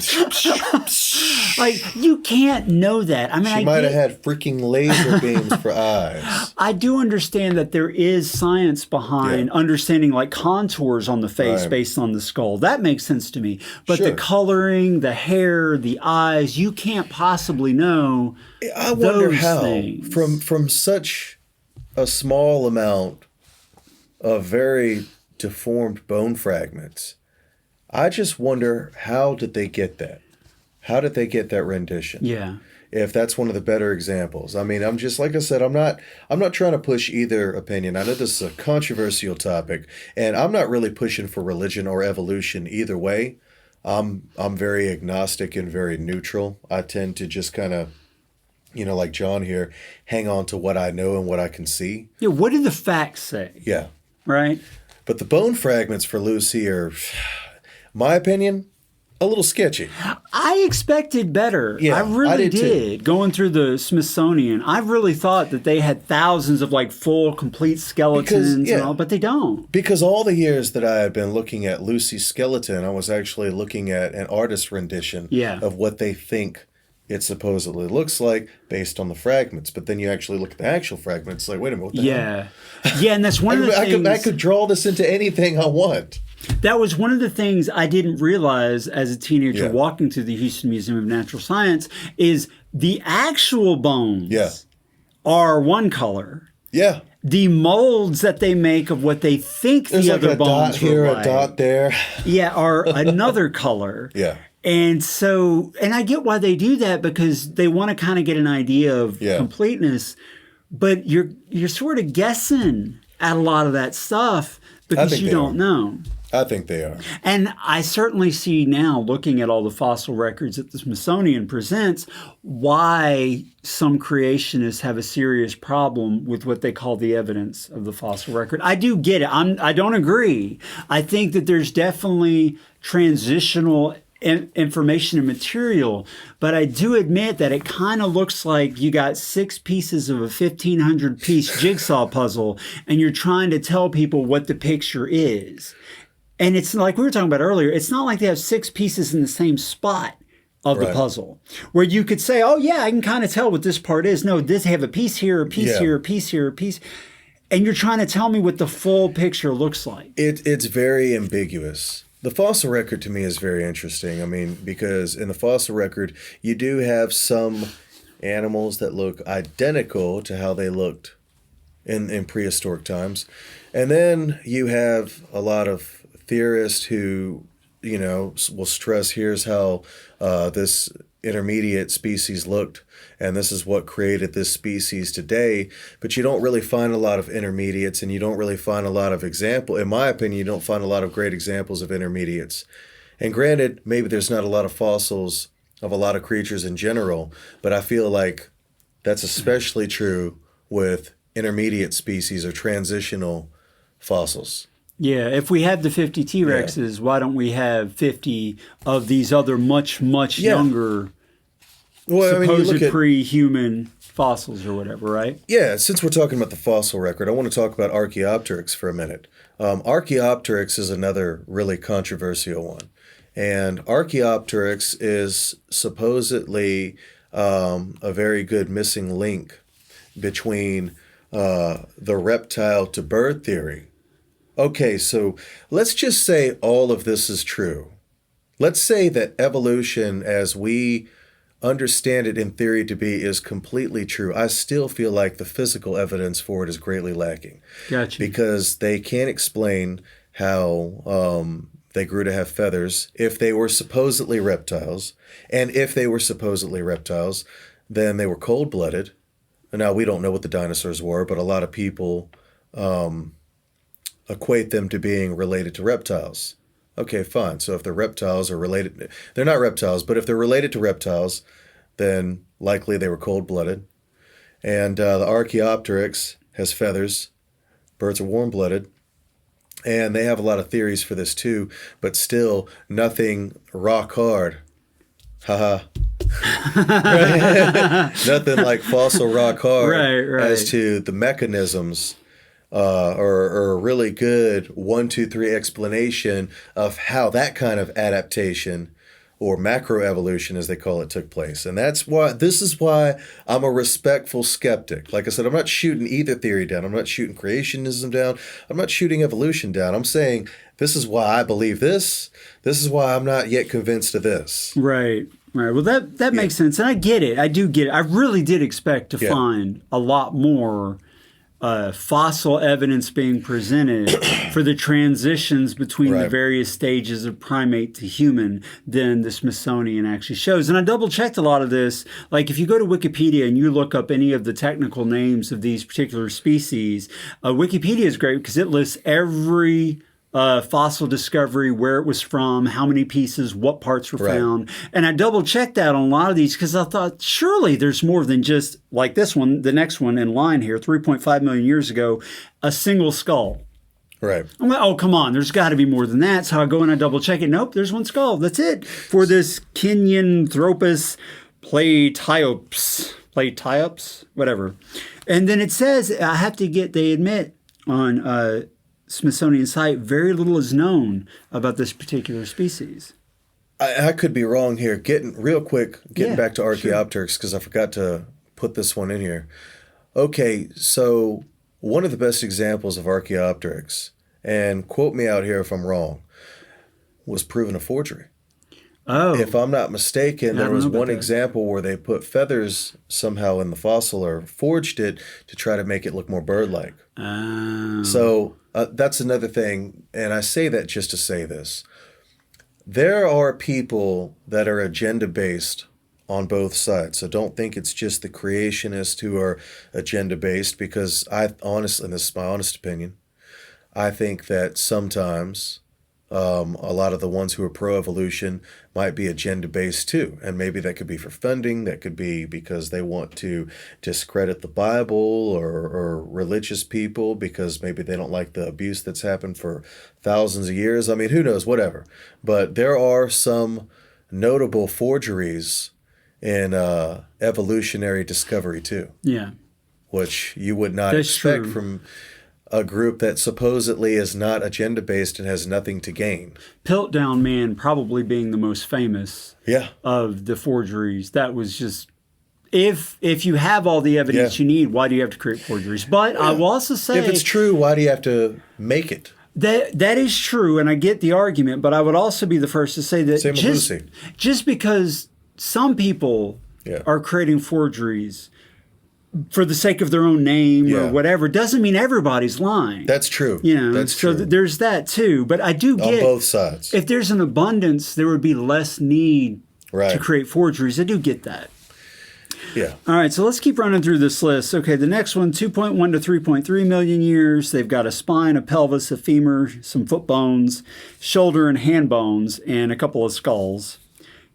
Like, you can't know that. I mean,
she might have had freaking laser beams for eyes.
I do understand that there is science behind understanding like contours on the face based on the skull. That makes sense to me. But the coloring, the hair, the eyes, you can't possibly know.
I wonder how
things.
from such a small amount of very deformed bone fragments. I just wonder, how did they get that? How did they get that rendition?
Yeah.
If that's one of the better examples. I mean, I'm just, like I said, I'm not trying to push either opinion. I know this is a controversial topic, and I'm not really pushing for religion or evolution either way. I'm very agnostic and very neutral. I tend to just kind of, like John here, hang on to what I know and what I can see.
Yeah, what do the facts say?
Yeah.
Right?
But the bone fragments for Lucy are, my opinion, a little sketchy.
I expected better.
Yeah,
I really
did.
Going through the Smithsonian, I really thought that they had thousands of like full, complete skeletons and all, but they don't.
Because all the years that I had been looking at Lucy's skeleton, I was actually looking at an artist rendition of what they think it supposedly looks like based on the fragments. But then you actually look at the actual fragments, like, wait a minute, what the hell?
Yeah, and that's one of the things.
I could draw this into anything I want.
That was one of the things I didn't realize as a teenager walking through the Houston Museum of Natural Science is the actual bones are one color.
Yeah.
The molds that they make of what they think
There's
the
like
other bones
here,
were like,
a dot there.
are another color.
Yeah.
And so, and I get why they do that because they want to kind of get an idea of completeness, but you're sort of guessing at a lot of that stuff because you don't know.
I think they are.
And I certainly see now, looking at all the fossil records that the Smithsonian presents, why some creationists have a serious problem with what they call the evidence of the fossil record. I do get it. I don't agree. I think that there's definitely transitional information and material, but I do admit that it kind of looks like you got 6 pieces of a 1,500 piece jigsaw puzzle and you're trying to tell people what the picture is. And it's like we were talking about earlier, it's not like they have 6 pieces in the same spot of the puzzle where you could say, oh yeah, I can kind of tell what this part is. No, they have a piece here, a piece here, a piece here, a piece. And you're trying to tell me what the full picture looks like.
It's very ambiguous. The fossil record to me is very interesting. I mean, because in the fossil record, you do have some animals that look identical to how they looked in prehistoric times. And then you have a lot of theorists who, will stress here's how this intermediate species looked, and this is what created this species today. But you don't really find a lot of intermediates, and you don't really find a lot of in my opinion, you don't find a lot of great examples of intermediates. And granted, maybe there's not a lot of fossils of a lot of creatures in general, but I feel like that's especially true with intermediate species or transitional fossils.
Yeah, if we have the 50 T-Rexes, why don't we have 50 of these other much younger supposed pre-human fossils or whatever, right?
Yeah, since we're talking about the fossil record, I want to talk about Archaeopteryx for a minute. Archaeopteryx is another really controversial one. And Archaeopteryx is supposedly a very good missing link between the reptile to bird theory. Okay, so let's just say all of this is true. Let's say that evolution, as we understand it in theory to be, is completely true. I still feel like the physical evidence for it is greatly lacking.
Gotcha.
Because they can't explain how they grew to have feathers if they were supposedly reptiles. And if they were supposedly reptiles, then they were cold-blooded. Now, we don't know what the dinosaurs were, but a lot of people equate them to being related to reptiles. Okay, fine. So if the reptiles are related, they're not reptiles, but if they're related to reptiles, then likely they were cold-blooded. And the Archaeopteryx has feathers. Birds are warm-blooded. And they have a lot of theories for this too, but still nothing rock hard. Haha. Nothing like fossil rock hard as to the mechanisms or a really good 1, 2, 3 explanation of how that kind of adaptation or macroevolution, as they call it, took place. And this is why I'm a respectful skeptic. Like I said, I'm not shooting either theory down. I'm not shooting creationism down. I'm not shooting evolution down. I'm saying this is why I believe this. This is why I'm not yet convinced of this.
Right. Well, that makes sense. And I get it. I do get it. I really did expect to find a lot more fossil evidence being presented for the transitions between the various stages of primate to human than the Smithsonian actually shows. And I double-checked a lot of this. Like if you go to Wikipedia and you look up any of the technical names of these particular species, Wikipedia is great because it lists every fossil discovery, where it was from, how many pieces, what parts were found. And I double-checked that on a lot of these because I thought, surely there's more than just, like this one, the next one in line here, 3.5 million years ago, a single skull.
Right.
I'm like, oh, come on, there's got to be more than that. So I go and I double-check it. Nope, there's one skull. That's it for this Kenyanthropus Platyops, whatever. And then it says, I have to get, they admit on Smithsonian site, very little is known about this particular species.
I could be wrong here. Getting back to Archaeopteryx, because I forgot to put this one in here. Okay, so one of the best examples of Archaeopteryx, and quote me out here if I'm wrong, was proven a forgery.
Oh.
If I'm not mistaken, there was one example where they put feathers somehow in the fossil or forged it to try to make it look more bird-like. So that's another thing, and I say that just to say this. There are people that are agenda-based on both sides, so don't think it's just the creationists who are agenda-based, because I honestly, and this is my honest opinion, I think that sometimes A lot of the ones who are pro-evolution might be agenda-based too. And maybe that could be for funding. That could be because they want to discredit the Bible or religious people because maybe they don't like the abuse that's happened for thousands of years. I mean, who knows, whatever. But there are some notable forgeries in evolutionary discovery too.
Yeah.
Which you would not
That's
expect
true.
from a group that supposedly is not agenda-based and has nothing to gain.
Piltdown Man probably being the most famous
Yeah.
of the forgeries. That was just if you have all the evidence you need, why do you have to create forgeries? But I will also say
If it's true, why do you have to make it?
that is true, and I get the argument, but I would also be the first to say that
Same with Lucy.
just because some people
Yeah.
are creating forgeries for the sake of their own name or
Yeah.
whatever doesn't mean everybody's lying.
That's true.
You know,
That's
so
true.
there's that too. But I do
On
get
both sides.
if there's an abundance, there would be less need
Right.
to create forgeries. I do get that.
Yeah.
All right, so let's keep running through this list. Okay, the next one, 2.1 to 3.3 million years. They've got a spine, a pelvis, a femur, some foot bones, shoulder and hand bones, and a couple of skulls.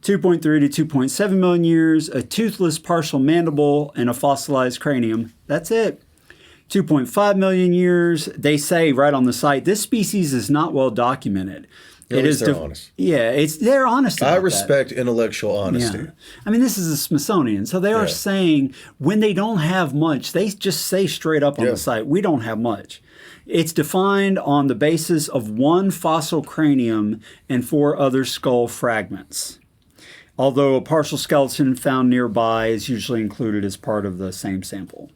2.3 to 2.7 million years, a toothless partial mandible, and a fossilized cranium. That's it. 2.5 million years. They say right on the site, this species is not well documented.
At least they're honest.
Yeah, they're honest about
I
that.
respect intellectual honesty.
Yeah. I mean, this is a Smithsonian, so they are
Yeah.
saying when they don't have much, they just say straight up on
Yeah.
the site, we don't have much. It's defined on the basis of one fossil cranium and 4 other skull fragments. Although a partial skeleton found nearby is usually included as part of the same sample.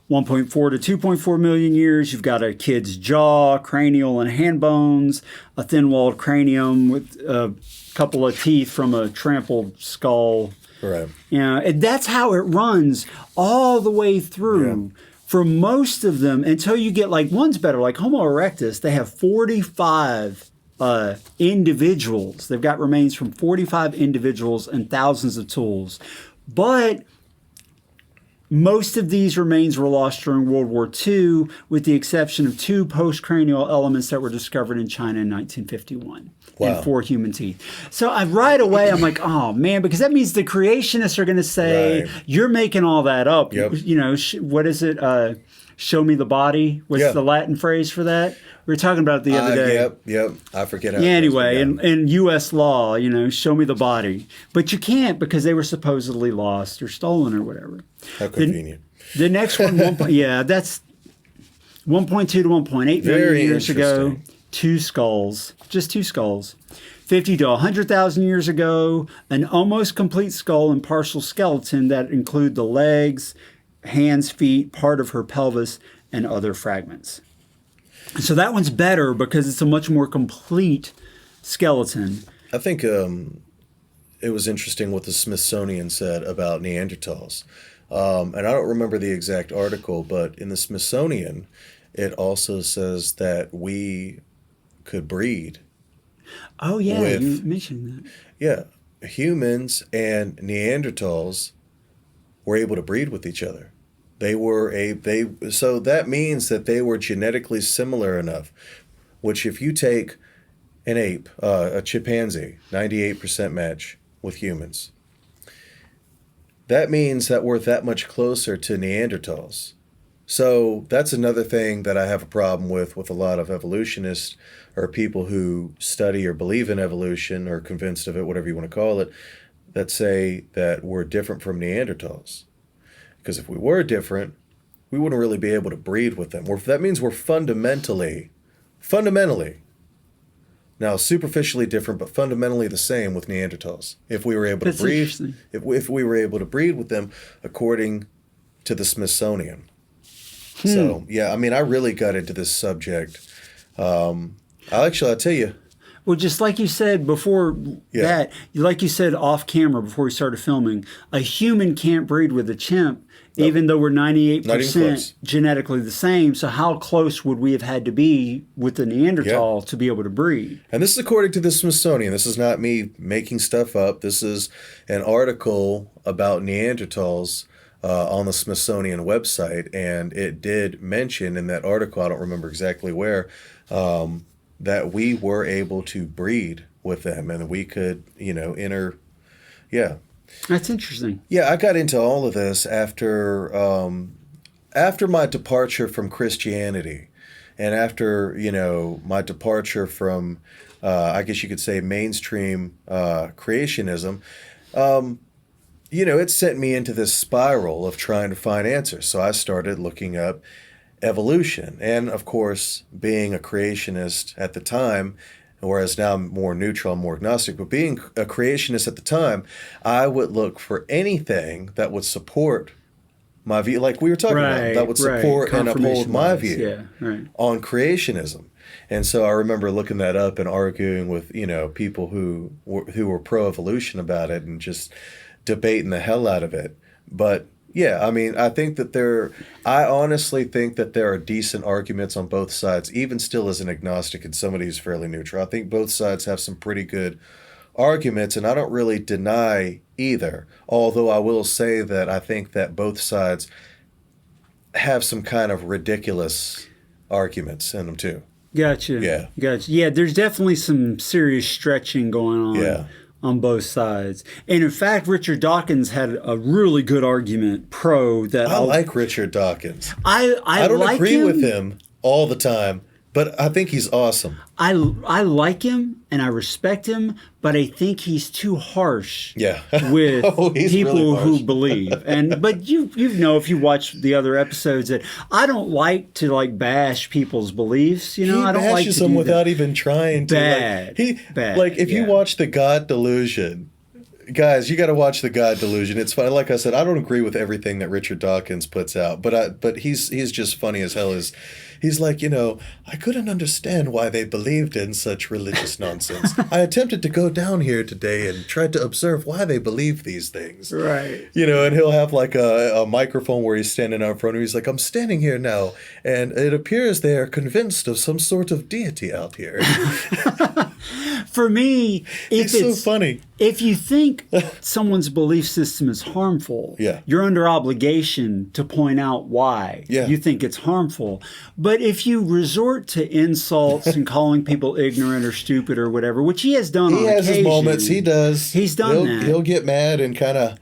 1.4 to 2.4 million years, you've got a kid's jaw, cranial and hand bones, a thin-walled cranium with a couple of teeth from a trampled skull.
Right.
You know, and that's how it runs all the way through. For most of them, until you get like one's better, like Homo erectus, they have 45 individuals. They've got remains from 45 individuals and thousands of tools. But most of these remains were lost during World War II, with the exception of 2 postcranial elements that were discovered in China in 1951.
Wow.
And 4 human teeth. So right away, I'm like, oh man, because that means the creationists are going to say,
Right.
you're making all that up.
Yep.
You know, what is it? Show me the body. What's
Yeah.
the Latin phrase for that? We were talking about it the other day.
Yep. I forget how.
Yeah,
it goes, but
anyway,
yeah.
in U.S. law, you know, show me the body. But you can't because they were supposedly lost or stolen or whatever.
How convenient.
The next one, that's 1.2 to 1.8 million
Very
years ago.
interesting.
2 skulls, just 2 skulls. 50 to 100,000 years ago, an almost complete skull and partial skeleton that include the legs, hands, feet, part of her pelvis, and other fragments. So that one's better because it's a much more complete skeleton.
I think it was interesting what the Smithsonian said about Neanderthals. And I don't remember the exact article, but in the Smithsonian, it also says that we could breed.
Oh, yeah,
With-
you mentioned that.
Yeah, humans and Neanderthals were able to breed with each other. So that means that they were genetically similar enough, which if you take an ape, a chimpanzee, 98% match with humans, that means that we're that much closer to Neanderthals. So that's another thing that I have a problem with a lot of evolutionists or people who study or believe in evolution or convinced of it, whatever you want to call it, that say that we're different from Neanderthals. Because if we were different, we wouldn't really be able to breed with them. That means we're fundamentally, now superficially different, but fundamentally the same with Neanderthals. If we were able
That's
to breed,
interesting.
if we were able to breed with them, according to the Smithsonian. So yeah, I mean, I really got into this subject. I'll tell you.
Well, just like you said before that, like you said off camera before we started filming, a human can't breed with a chimp, even though we're
Not even
98%
close.
genetically the same. So how close would we have had to be with the Neanderthal to be able to breed?
And this is according to the Smithsonian. This is not me making stuff up. This is an article about Neanderthals on the Smithsonian website. And it did mention in that article, I don't remember exactly where, that we were able to breed with them and we could, yeah.
That's interesting.
Yeah, I got into all of this after my departure from Christianity and after, my departure from, I guess you could say, mainstream creationism. It sent me into this spiral of trying to find answers. So I started looking up evolution. And of course, being a creationist at the time, whereas now I'm more neutral, I'm more agnostic, but being a creationist at the time, I would look for anything that would support my view, like we were talking about, that would support and uphold my view on creationism. And so I remember looking that up and arguing with, people who were pro-evolution about it and just debating the hell out of it. But yeah, I mean, I honestly think that there are decent arguments on both sides, even still as an agnostic and somebody who's fairly neutral. I think both sides have some pretty good arguments, and I don't really deny either. Although I will say that I think that both sides have some kind of ridiculous arguments in them too.
Gotcha.
Yeah.
Gotcha. Yeah, there's definitely some serious stretching going on.
Yeah.
On both sides. And in fact, Richard Dawkins had a really good argument pro that
I like Richard Dawkins.
I
don't
like
agree
him.
with him all the time, but I think he's awesome.
I like him and I respect him, but I think he's too harsh with people
really
who believe. But you know, if you watch the other episodes, that I don't like to bash people's beliefs. I don't like to
them
do
without
that.
even trying to.
Bad.
If you watch the God Delusion. Guys, you got to watch the God Delusion. It's funny. Like I said, I don't agree with everything that Richard Dawkins puts out, but he's just funny as hell. He's like, I couldn't understand why they believed in such religious nonsense. I attempted to go down here today and tried to observe why they believe these things.
Right.
And he'll have like a microphone where he's standing out in front of him. He's like, I'm standing here now, and it appears they are convinced of some sort of deity out here.
For me,
it's so funny.
If you think someone's belief system is harmful, you're under obligation to point out why you think it's harmful. But if you resort to insults and calling people ignorant or stupid or whatever, which he has done on occasion. He has his moments.
He does.
He's done that.
He'll get mad and kind of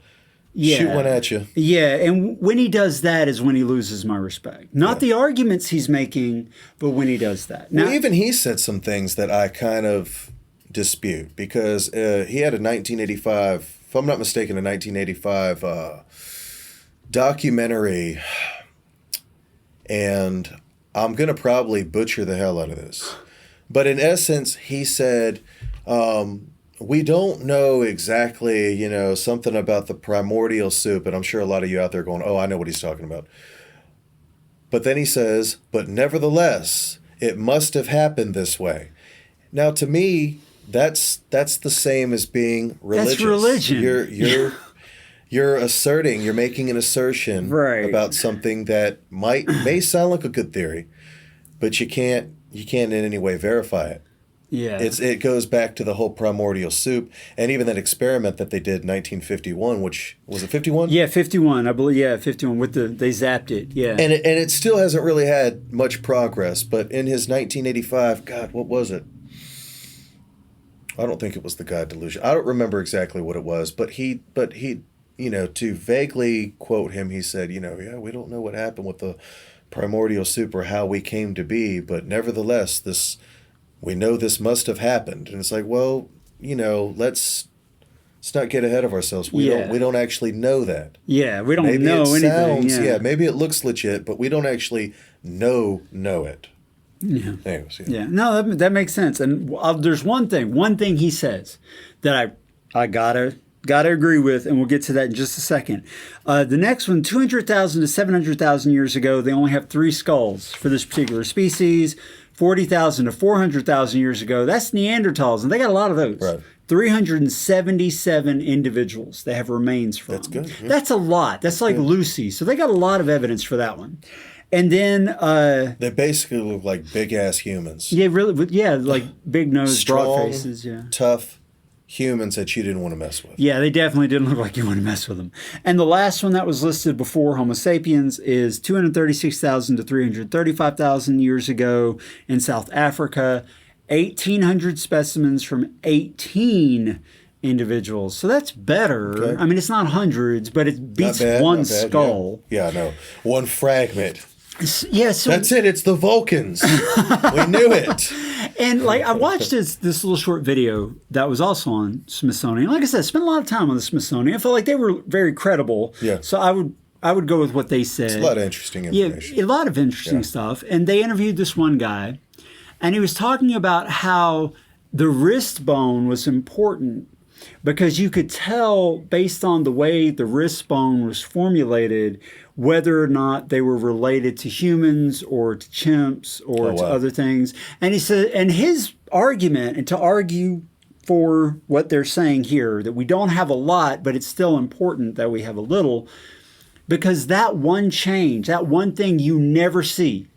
shoot one at you.
Yeah, and when he does that is when he loses my respect. Not the arguments he's making, but when he does that.
Now, even he said some things that I kind of dispute, because he had a 1985, if I'm not mistaken, a 1985 documentary, and I'm going to probably butcher the hell out of this. But in essence, he said, we don't know exactly, something about the primordial soup, and I'm sure a lot of you out there going, oh, I know what he's talking about. But then he says, but nevertheless, it must have happened this way. Now, to me, that's the same as being religious.
That's religion.
You're making an assertion about something that may sound like a good theory, but you can't in any way verify it.
Yeah.
It goes back to the whole primordial soup, and even that experiment that they did in 1951, which was it 51?
Yeah, 51. I believe 51 they zapped it. Yeah.
And it still hasn't really had much progress, but in his 1985, God, what was it? I don't think it was the God Delusion. I don't remember exactly what it was, but he to vaguely quote him, he said, we don't know what happened with the primordial soup or how we came to be, but nevertheless, we know this must have happened. And it's like, well, let's not get ahead of ourselves. We don't actually know that.
Yeah, we don't know anything.
Maybe it looks legit, but we don't actually know it.
Yeah.
Anyways,
No, that makes sense. And there's one thing he says that I gotta agree with, and we'll get to that in just a second. The next one, 200,000 to 700,000 years ago, they only have 3 skulls for this particular species. 40,000 to 400,000 years ago, that's Neanderthals, and they got a lot of those.
Right.
377 individuals they have remains from.
That's good. Yeah.
That's a lot. That's like Lucy. So they got a lot of evidence for that one. And then
they basically look like big ass humans.
Yeah, really. Yeah, like big nose, broad faces. Yeah,
tough humans that you didn't want to mess with.
Yeah, they definitely didn't look like you want to mess with them. And the last one that was listed before Homo sapiens is 236,000 to 335,000 years ago in South Africa. 1,800 specimens from 18 individuals. So that's better.
Okay.
I mean, it's not hundreds, but it beats
Not bad,
one
not bad,
skull.
Yeah, no. One fragment.
Yeah, so
That's it. It's the Vulcans. We knew it.
and like I watched this little short video that was also on Smithsonian. Like I said, I spent a lot of time on the Smithsonian. I felt like they were very credible.
Yeah.
So I would go with what they said.
It's a lot of interesting information.
Yeah, a lot of interesting stuff. And they interviewed this one guy, and he was talking about how the wrist bone was important because you could tell based on the way the wrist bone was formulated whether or not they were related to humans or to chimps or to other things. And he said, and his argument, and to argue for what they're saying here, that we don't have a lot, but it's still important that we have a little, because that one change, that one thing you never see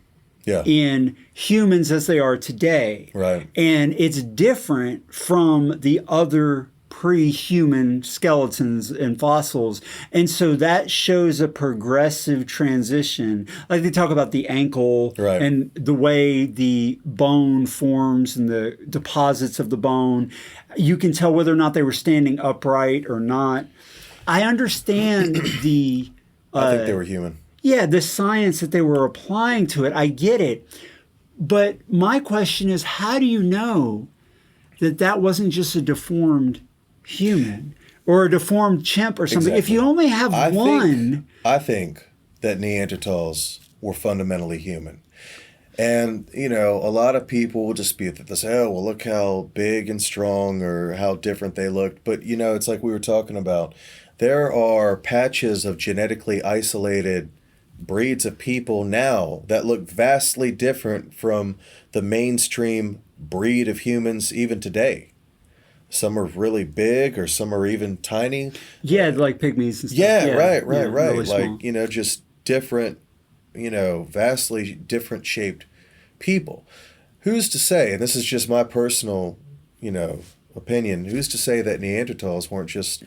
in humans as they are today.
Right.
And it's different from the other pre-human skeletons and fossils. And so that shows a progressive transition. Like they talk about the ankle and the way the bone forms and the deposits of the bone. You can tell whether or not they were standing upright or not. I understand the...
I think they were human.
Yeah, the science that they were applying to it. I get it. But my question is, how do you know that that wasn't just a deformed human or a deformed chimp or something? If you only have one...
I think that Neanderthals were fundamentally human. And, you know, a lot of people will dispute that. They say, oh, well, look how big and strong or how different they looked. But, you know, it's like we were talking about. There are patches of genetically isolated breeds of people now that look vastly different from the mainstream breed of humans even today. Some are really big or some are even tiny.
Yeah, like pygmies and stuff.
Yeah, right.
Really
like,
small.
you know, just different, you know, vastly different shaped people. Who's to say, and this is just my personal, you know, opinion, who's to say that Neanderthals weren't just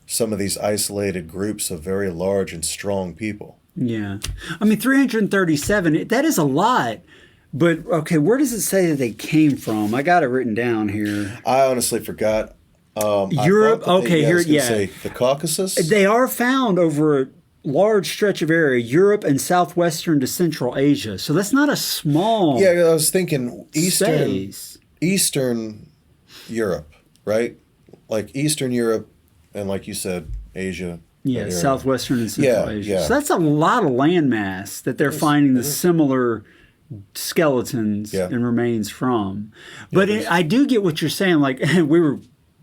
some of these isolated groups of very large and strong people?
Yeah. I mean, 337, that is a lot. But, okay, where does it say that they came from? I got it written down here.
I honestly forgot.
Europe,
Say the Caucasus?
They are found over a large stretch of area, Europe and southwestern to Central Asia. So that's not a small
Yeah, I was thinking
space.
Eastern Europe, right? Like Eastern Europe and like you said, Asia.
Yeah, southwestern and Central Asia.
Yeah.
So that's a lot of landmass that they're finding the similar skeletons and remains from. But I do get what you're saying. Like we were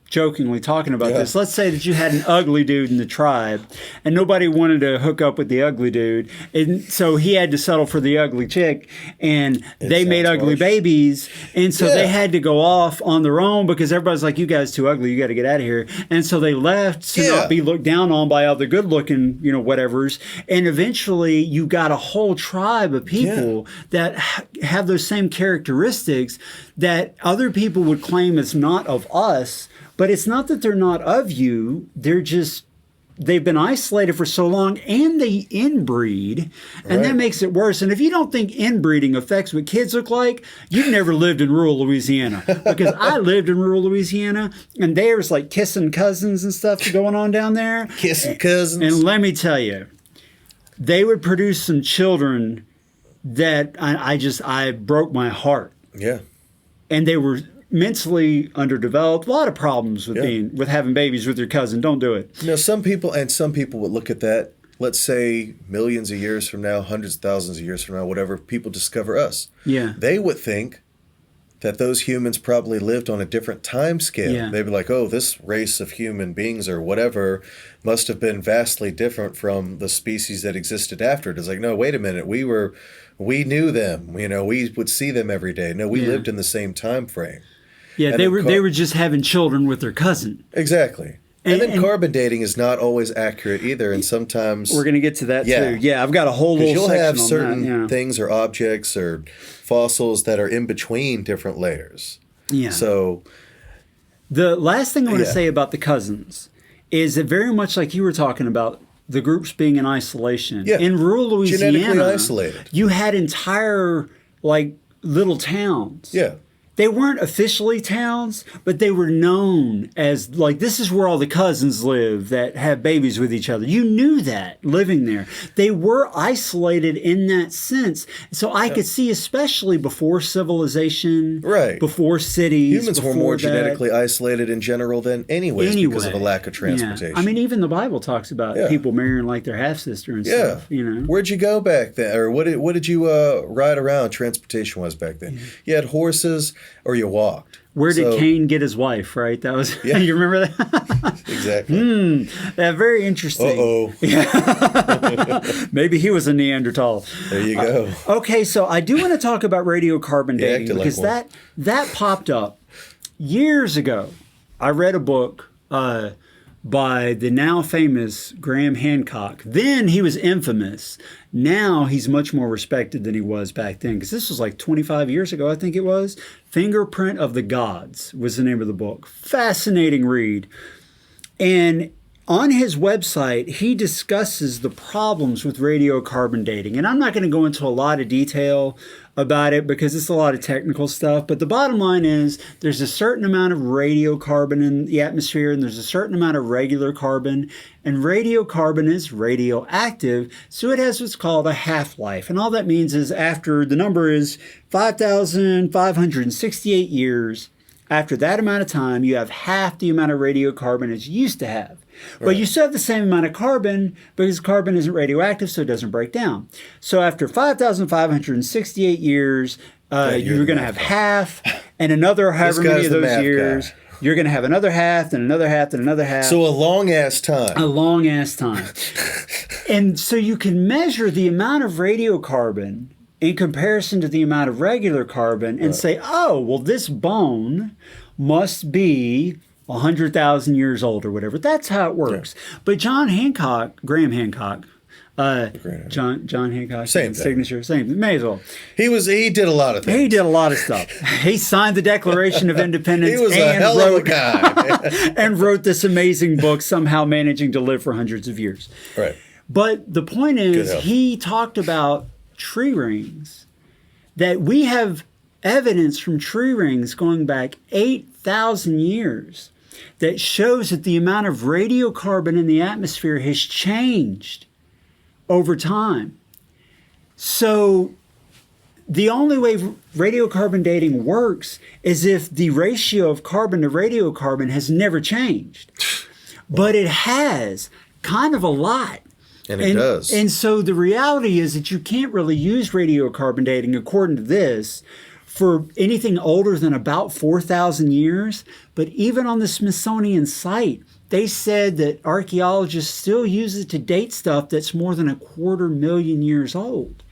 jokingly talking about this. Let's say that you had an ugly dude in the tribe and nobody wanted to hook up with the ugly dude. And so he had to settle for the ugly chick and they made ugly babies. And so they had to go off on their own because everybody's like, you guys too ugly. You got to get out of here. And so they left to not be looked down on by all the good looking, you know, whatevers. And eventually you got a whole tribe of people that have those same characteristics that other people would claim is not of us. But it's not that they're not of you. They're just, they've been isolated for so long and they inbreed. And that makes it worse. And if you don't think inbreeding affects what kids look like, you've never lived in rural Louisiana. Because I lived in rural Louisiana and there's like kissing cousins and stuff going on down there.
Kissing cousins.
And let me tell you, they would produce some children that I broke my heart.
Yeah.
And they were mentally underdeveloped. A lot of problems with having babies with your cousin. Don't do it.
You know, some people would look at that, let's say millions of years from now, hundreds of thousands of years from now, whatever, people discover us.
Yeah.
They would think that those humans probably lived on a different time scale.
Yeah.
They'd be like, oh, this race of human beings or whatever must have been vastly different from the species that existed after it. It's like, no, wait a minute. We knew them. You know, we would see them every day. No, we lived in the same time frame.
Yeah, they were just having children with their cousin.
Exactly. And then carbon dating is not always accurate either, and sometimes
we're going to get to that too. Yeah, I've got a whole little section on that.
You'll have certain things or objects or fossils that are in between different layers.
Yeah.
So
the last thing I want to say about the cousins is that very much like you were talking about, the groups being in isolation.
Yeah.
In rural Louisiana,
genetically isolated.
You had entire like little towns.
Yeah.
They weren't officially towns, but they were known as, like, this is where all the cousins live that have babies with each other. You knew that living there. They were isolated in that sense. So I could see, especially before civilization,
Right.
before cities.
Humans were more genetically isolated in general than anyways because of a lack of transportation.
Yeah. I mean, even the Bible talks about people marrying like their half-sister and stuff. You know?
Where'd you go back then? Or what did you ride around transportation-wise back then? You had horses or you walked.
Where did Cain get his wife, right? That was, you remember that?
Exactly.
That very interesting.
Uh-oh.
Yeah. Maybe he was a Neanderthal.
There you go.
Okay, so I do want to talk about radiocarbon dating because that popped up years ago. I read a book by the now famous Graham Hancock. Then he was infamous. Now he's much more respected than he was back then, because this was like 25 years ago, I think it was. Fingerprint of the Gods was the name of the book. Fascinating read. And on his website, he discusses the problems with radiocarbon dating. And I'm not going to go into a lot of detail about it because it's a lot of technical stuff. But the bottom line is there's a certain amount of radiocarbon in the atmosphere and there's a certain amount of regular carbon. And radiocarbon is radioactive, so it has what's called a half-life. And all that means is after the number is 5,568 years, after that amount of time, you have half the amount of radiocarbon as you used to have. But you still have the same amount of carbon because carbon isn't radioactive, so it doesn't break down. So after 5,568 years, you're going to have half, and another however many of those years, you're going to have another half, and another half, and another half.
So a long-ass time.
A long-ass time. And so you can measure the amount of radiocarbon in comparison to the amount of regular carbon and say, oh, well, this bone must be 100,000 years old or whatever. That's how it works. Yeah. But Graham Hancock, John Hancock,
same
signature, same. May as well.
He did a lot of things.
He did a lot of stuff. He signed the Declaration of Independence.
He was a hell of a guy.
And wrote this amazing book, somehow managing to live for hundreds of years.
Right.
But the point is, he talked about tree rings, that we have evidence from tree rings going back 8,000 years that shows that the amount of radiocarbon in the atmosphere has changed over time. So the only way radiocarbon dating works is if the ratio of carbon to radiocarbon has never changed. But it has, kind of a lot.
And it does.
And so the reality is that you can't really use radiocarbon dating, according to this, for anything older than about 4,000 years. But even on the Smithsonian site, they said that archaeologists still use it to date stuff that's more than 250,000 years old.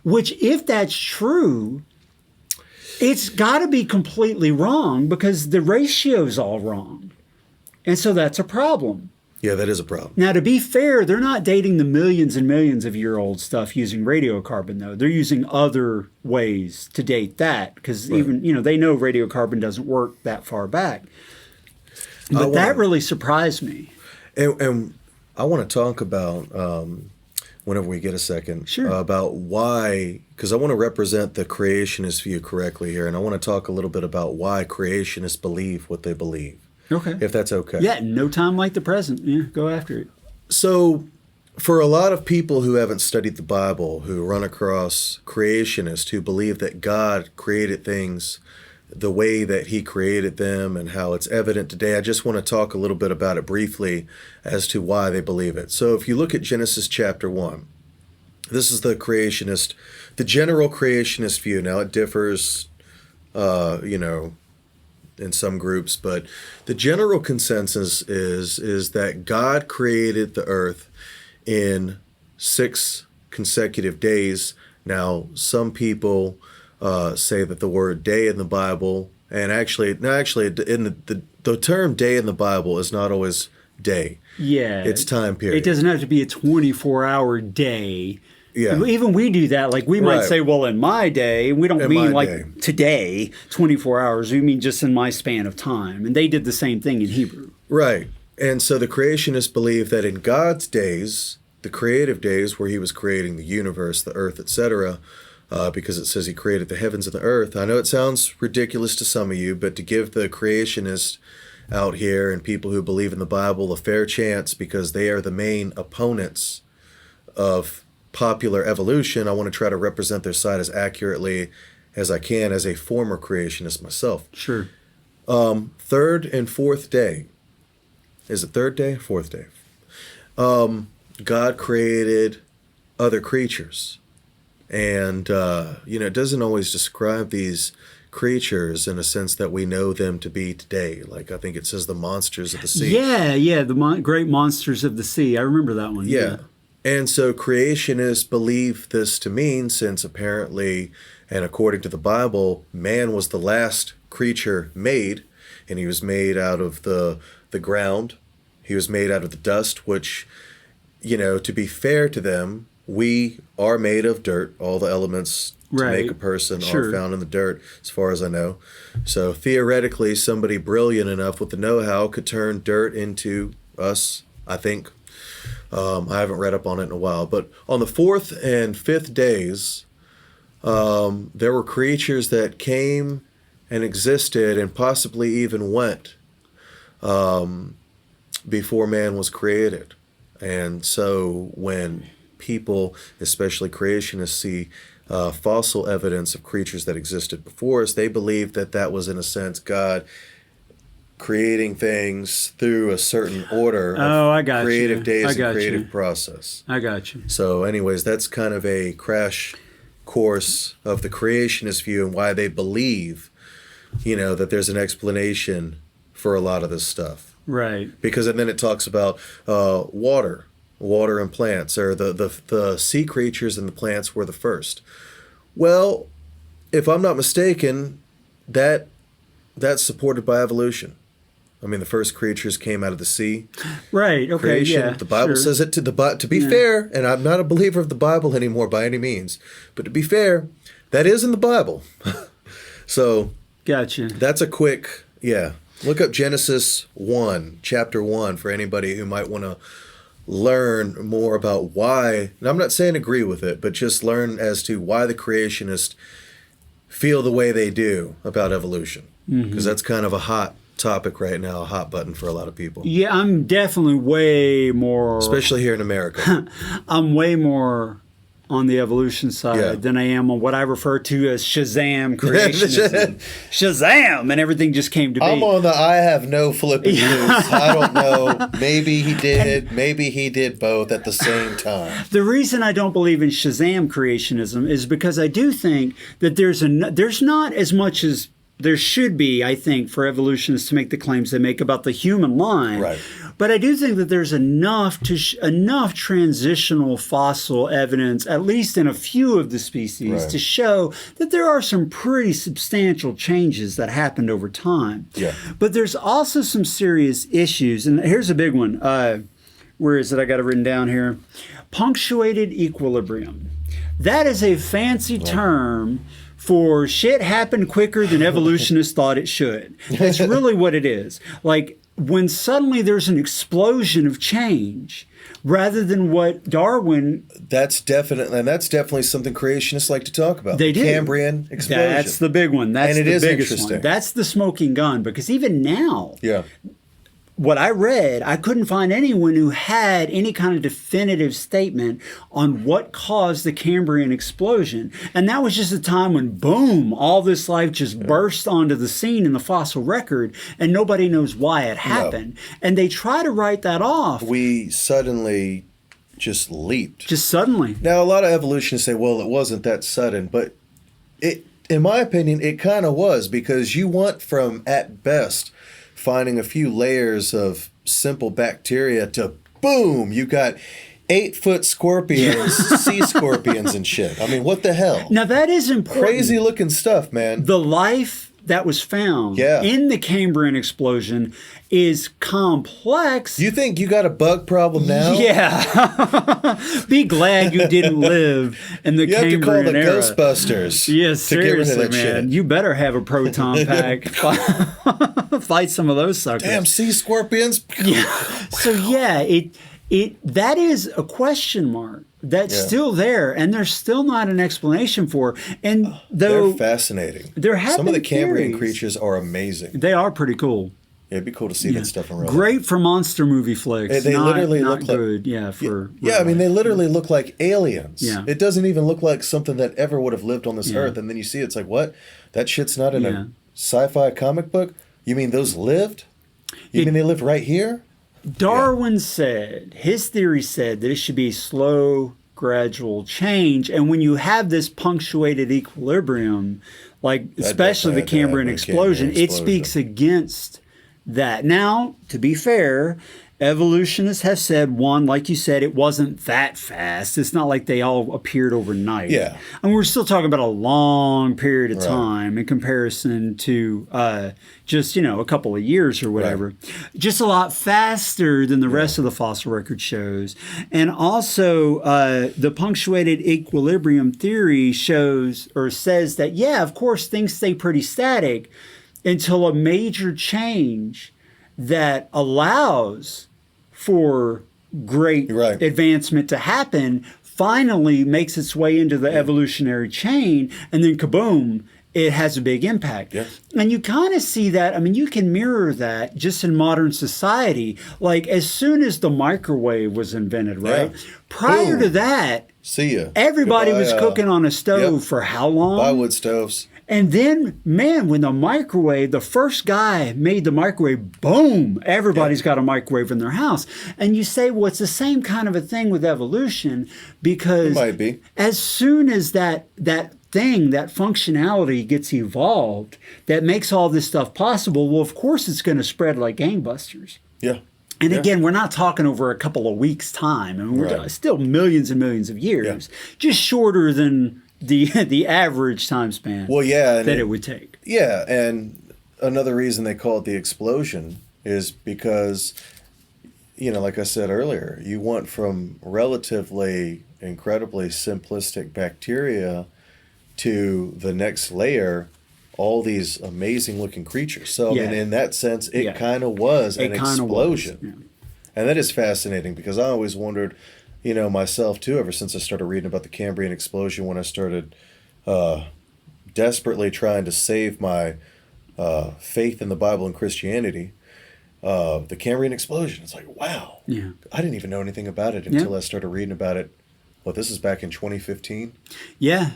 Which, if that's true, it's got to be completely wrong because the ratio's all wrong. And so that's a problem.
Yeah, that is a problem.
Now, to be fair, they're not dating the millions and millions of year old stuff using radiocarbon, though. They're using other ways to date that because even, they know radiocarbon doesn't work that far back. But that really surprised me.
And I want to talk about, whenever we get a second, about why, because I want to represent the creationist view correctly here, and I want to talk a little bit about why creationists believe what they believe.
Okay.
If that's okay.
Yeah, no time like the present. Yeah, go after it.
So, for a lot of people who haven't studied the Bible, who run across creationists who believe that God created things the way that he created them and how it's evident today, I just want to talk a little bit about it briefly as to why they believe it. So if you look at Genesis chapter 1, this is the creationist, the general creationist view. Now it differs, in some groups, but the general consensus is that God created the earth in 6 consecutive days. Now, some people say that the word day in the Bible, and the term day in the Bible is not always day. Yeah. It's time period.
It doesn't have to be a 24-hour day.
Yeah.
Even we do that. Like we might say, well, in my day, we don't mean like today, 24 hours. We mean just in my span of time. And they did the same thing in Hebrew.
Right. And so the creationists believe that in God's days, the creative days where he was creating the universe, the earth, etc., because it says he created the heavens and the earth. I know it sounds ridiculous to some of you, but to give the creationists out here and people who believe in the Bible a fair chance, because they are the main opponents of popular evolution, I want to try to represent their side as accurately as I can as a former creationist myself.
Sure.
Third and fourth day. Is it third day? Fourth day. God created other creatures. And, it doesn't always describe these creatures in a sense that we know them to be today. Like, I think it says the monsters of the sea.
Yeah, the great monsters of the sea. I remember that one.
Yeah. And so creationists believe this to mean, since apparently, and according to the Bible, man was the last creature made, and he was made out of the ground. He was made out of the dust, which, to be fair to them, we are made of dirt. All the elements to make a person are found in the dirt, as far as I know. So theoretically, somebody brilliant enough with the know-how could turn dirt into us, I think. I haven't read up on it in a while. But on the fourth and fifth days, there were creatures that came and existed and possibly even went before man was created. And so when people, especially creationists, see fossil evidence of creatures that existed before us, they believe that that was, in a sense, God creating things through a certain order of creative days and creative process.
I got you.
So anyways, that's kind of a crash course of the creationist view and why they believe, that there's an explanation for a lot of this stuff.
Right.
Because and then it talks about water and plants, or the sea creatures and the plants were the first. Well, if I'm not mistaken, that's supported by evolution. I mean, the first creatures came out of the sea.
Right. Okay.
Creation.
Yeah.
The Bible says it to be fair, and I'm not a believer of the Bible anymore by any means, but to be fair, that is in the Bible. So,
gotcha.
That's a quick, Look up Genesis 1, chapter 1, for anybody who might want to learn more about why, and I'm not saying agree with it, but just learn as to why the creationists feel the way they do about evolution. Because that's kind of a hot topic right now, a hot button for a lot of people.
Yeah, I'm definitely way more...
Especially here in America.
I'm way more on the evolution side than I am on what I refer to as Shazam creationism. Shazam! And everything just came to be.
I'm on the I have no flipping news. I don't know. Maybe he did. Maybe he did both at the same time.
The reason I don't believe in Shazam creationism is because I do think that there's not as much as there should be, I think, for evolutionists to make the claims they make about the human line.
Right.
But I do think that there's enough transitional fossil evidence, at least in a few of the species, to show that there are some pretty substantial changes that happened over time.
Yeah.
But there's also some serious issues, and here's a big one. Where is it? I got it written down here. Punctuated equilibrium. That is a fancy term for shit happened quicker than evolutionists thought it should. That's really what it is. Like, when suddenly there's an explosion of change, rather than what Darwin...
That's definitely something creationists like to talk about.
They do.
Cambrian explosion.
That's the big one. That's
and it
the
is
biggest
interesting.
one. That's the smoking gun, because even now...
Yeah.
What I read, I couldn't find anyone who had any kind of definitive statement on what caused the Cambrian explosion. And that was just a time when, boom, all this life just burst onto the scene in the fossil record, and nobody knows why it happened. No. And they try to write that off.
We suddenly just leaped.
Just suddenly.
Now, a lot of evolutionists say, well, it wasn't that sudden, but in my opinion, it kind of was, because you want from, at best, finding a few layers of simple bacteria to boom, you got 8-foot scorpions, sea scorpions and shit. I mean, what the hell?
Now that is important.
Crazy looking stuff, man.
The life that was found in the Cambrian explosion is complex.
You think you got a bug problem now?
Yeah. Be glad you didn't live in the Cambrian era.
You have to call the Ghostbusters.
Yes, seriously,
man.
Shit. You better have a proton pack. Fight some of those suckers.
Damn sea scorpions.
Yeah. So yeah, That is a question mark that's still there, and there's still not an explanation for. And though
they're fascinating,
there have
some of the
been
Cambrian
theories.
creatures are amazing.
They are pretty cool.
Yeah, it'd be cool to see that stuff in real life.
Great for monster movie flicks.
They literally
not
look like
good. Yeah, for
yeah. I mean, they literally look like aliens.
Yeah.
It doesn't even look like something that ever would have lived on this earth. And then you see it's like, what? That shit's not in a sci-fi comic book? You mean those lived? You mean they lived right here?
Darwin said, his theory said that it should be slow, gradual change. And when you have this punctuated equilibrium, like especially the Cambrian explosion, it speaks against that. Now, to be fair, evolutionists have said, one, like you said, it wasn't that fast. It's not like they all appeared overnight.
Yeah.
And we're still talking about a long period of time in comparison to just, a couple of years or whatever. Right. Just a lot faster than the rest of the fossil record shows. And also, the punctuated equilibrium theory shows or says that, of course, things stay pretty static until a major change that allows for great advancement to happen finally makes its way into the evolutionary chain, and then kaboom, it has a big impact. Yeah. And you kind of see that, I mean, you can mirror that just in modern society. Like as soon as the microwave was invented, right? Yeah. Prior to that, everybody was cooking on a stove for how long?
Buy wood stoves.
And then, man, when the first guy made the microwave, boom, everybody's got a microwave in their house. And you say, well, it's the same kind of a thing with evolution because
it might be.
As soon as that thing, that functionality gets evolved that makes all this stuff possible, well, of course it's going to spread like gangbusters.
Yeah.
And again, we're not talking over a couple of weeks' time. I mean, we're still millions and millions of years, just shorter than the average time span that it would take.
Yeah, and another reason they call it the explosion is because, like I said earlier, you went from relatively incredibly simplistic bacteria to the next layer, all these amazing looking creatures. So, I mean, in that sense, it kind of was an explosion. And that is fascinating because I always wondered, myself too, ever since I started reading about the Cambrian explosion, when I started desperately trying to save my faith in the Bible and Christianity, the Cambrian explosion, it's like, wow. Yeah. I didn't even know anything about it until I started reading about it. Well, this is back in 2015.
Yeah.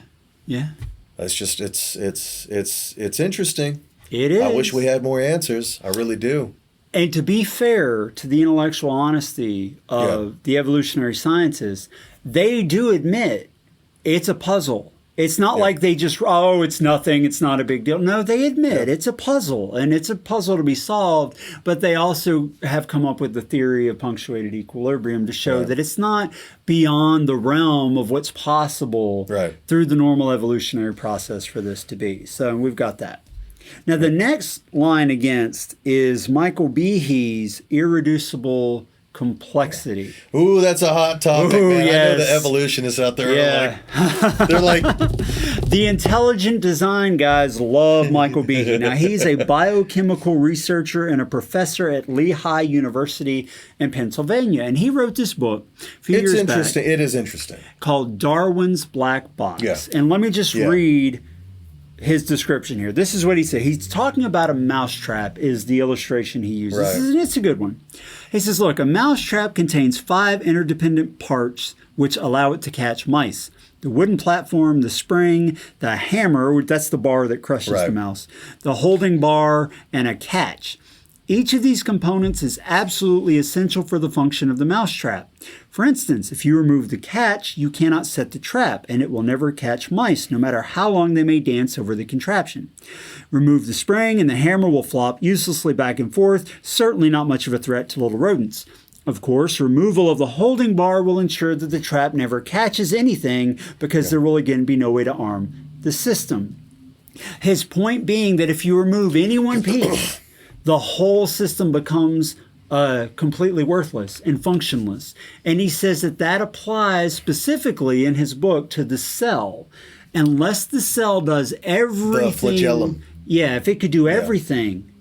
Yeah.
It's just, it's interesting.
It is.
I wish we had more answers. I really do.
And to be fair to the intellectual honesty of the evolutionary sciences, they do admit it's a puzzle. It's not like they just, it's nothing, it's not a big deal. No, they admit it's a puzzle, and it's a puzzle to be solved, but they also have come up with the theory of punctuated equilibrium to show that it's not beyond the realm of what's possible through the normal evolutionary process for this to be. So we've got that. Now, the next line against is Michael Behe's irreducible complexity.
Ooh, that's a hot topic, man. Yes. I know the evolutionists out there they're like...
The intelligent design guys love Michael Behe. Now, he's a biochemical researcher and a professor at Lehigh University in Pennsylvania. And he wrote this book a few years back.
It is interesting.
Called Darwin's Black Box. Yeah. And let me just read his description here. This is what he said. He's talking about a mousetrap is the illustration he uses. Right. It's a good one. He says, look, a mousetrap contains 5 interdependent parts which allow it to catch mice. The wooden platform, the spring, the hammer, that's the bar that crushes the mouse, the holding bar, and a catch. Each of these components is absolutely essential for the function of the mousetrap. For instance, if you remove the catch, you cannot set the trap, and it will never catch mice, no matter how long they may dance over the contraption. Remove the spring, and the hammer will flop uselessly back and forth, certainly not much of a threat to little rodents. Of course, removal of the holding bar will ensure that the trap never catches anything, because there will again be no way to arm the system. His point being that if you remove any one piece, the whole system becomes completely worthless and functionless. And he says that applies specifically in his book to the cell. Unless the cell does everything.
The flagellum.
Yeah, if it could do everything,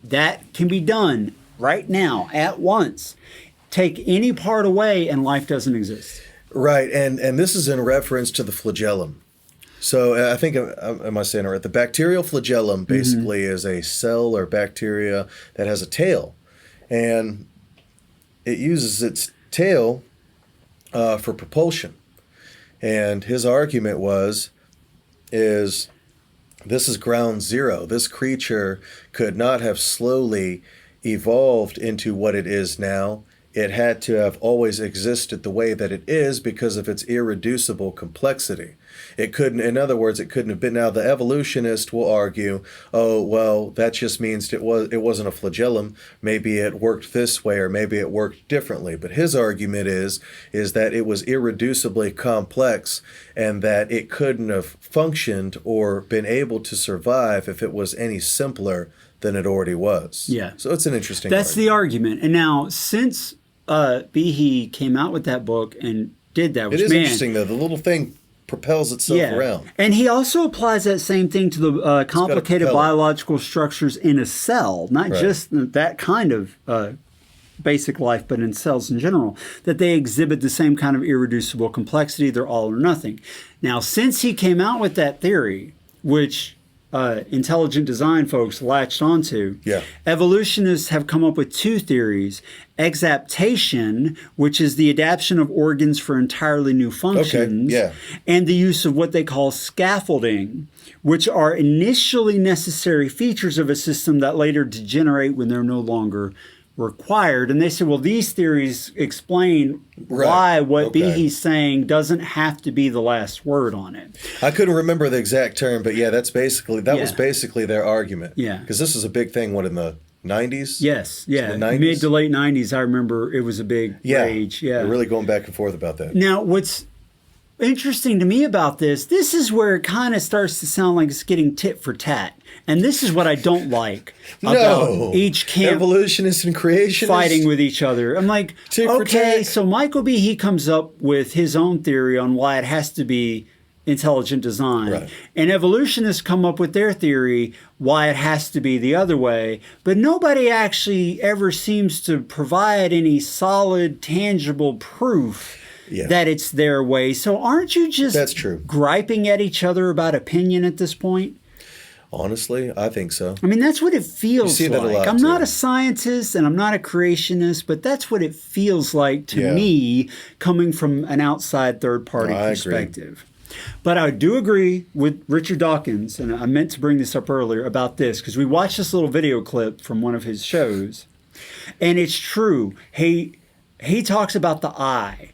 that can be done right now, at once. take any part away and life doesn't exist.
Right, and this is in reference to the flagellum. So I think, am I saying it right? The bacterial flagellum basically is a cell or bacteria that has a tail, and it uses its tail for propulsion. And his argument is this is ground zero. This creature could not have slowly evolved into what it is now. It had to have always existed the way that it is because of its irreducible complexity. It couldn't, in other words, it couldn't have been. Now, the evolutionist will argue, oh, well, that just means it wasn't a flagellum. Maybe it worked this way or maybe it worked differently. But his argument is that it was irreducibly complex and that it couldn't have functioned or been able to survive if it was any simpler than it already was.
Yeah.
So it's an interesting
That's
argument.
the argument. And now, since Behe came out with that book and did that, which,
It is interesting, though. The little thing propels itself around.
And he also applies that same thing to the complicated biological structures in a cell, not just that kind of basic life, but in cells in general, that they exhibit the same kind of irreducible complexity. They're all or nothing. Now, since he came out with that theory, which intelligent design folks latched onto, evolutionists have come up with two theories. Exaptation, which is the adaptation of organs for entirely new functions, and the use of what they call scaffolding, which are initially necessary features of a system that later degenerate when they're no longer required. And they say, well, these theories explain why what Behe's saying doesn't have to be the last word on it.
I couldn't remember the exact term, but that was basically their argument.
Yeah.
Because this was a big thing, in the 90s?
Yes, yeah.
So the 90s?
Mid to late 90s, I remember it was a big rage. Yeah.
They're really going back and forth about that.
Now, what's interesting to me about this is where it kind of starts to sound like it's getting tit for tat. And this is what I don't like about each camp
evolutionists and creationists
fighting with each other. I'm like, okay, so Michael B. he comes up with his own theory on why it has to be intelligent design.
Right.
And evolutionists come up with their theory why it has to be the other way. But nobody actually ever seems to provide any solid, tangible proof that it's their way. So aren't you just griping at each other about opinion at this point?
Honestly, I think so.
I mean, that's what it feels like.
That a lot,
I'm not a scientist and I'm not a creationist, but that's what it feels like to me coming from an outside third-party perspective. But I do agree with Richard Dawkins, and I meant to bring this up earlier about this, because we watched this little video clip from one of his shows, and it's true. He talks about the eye.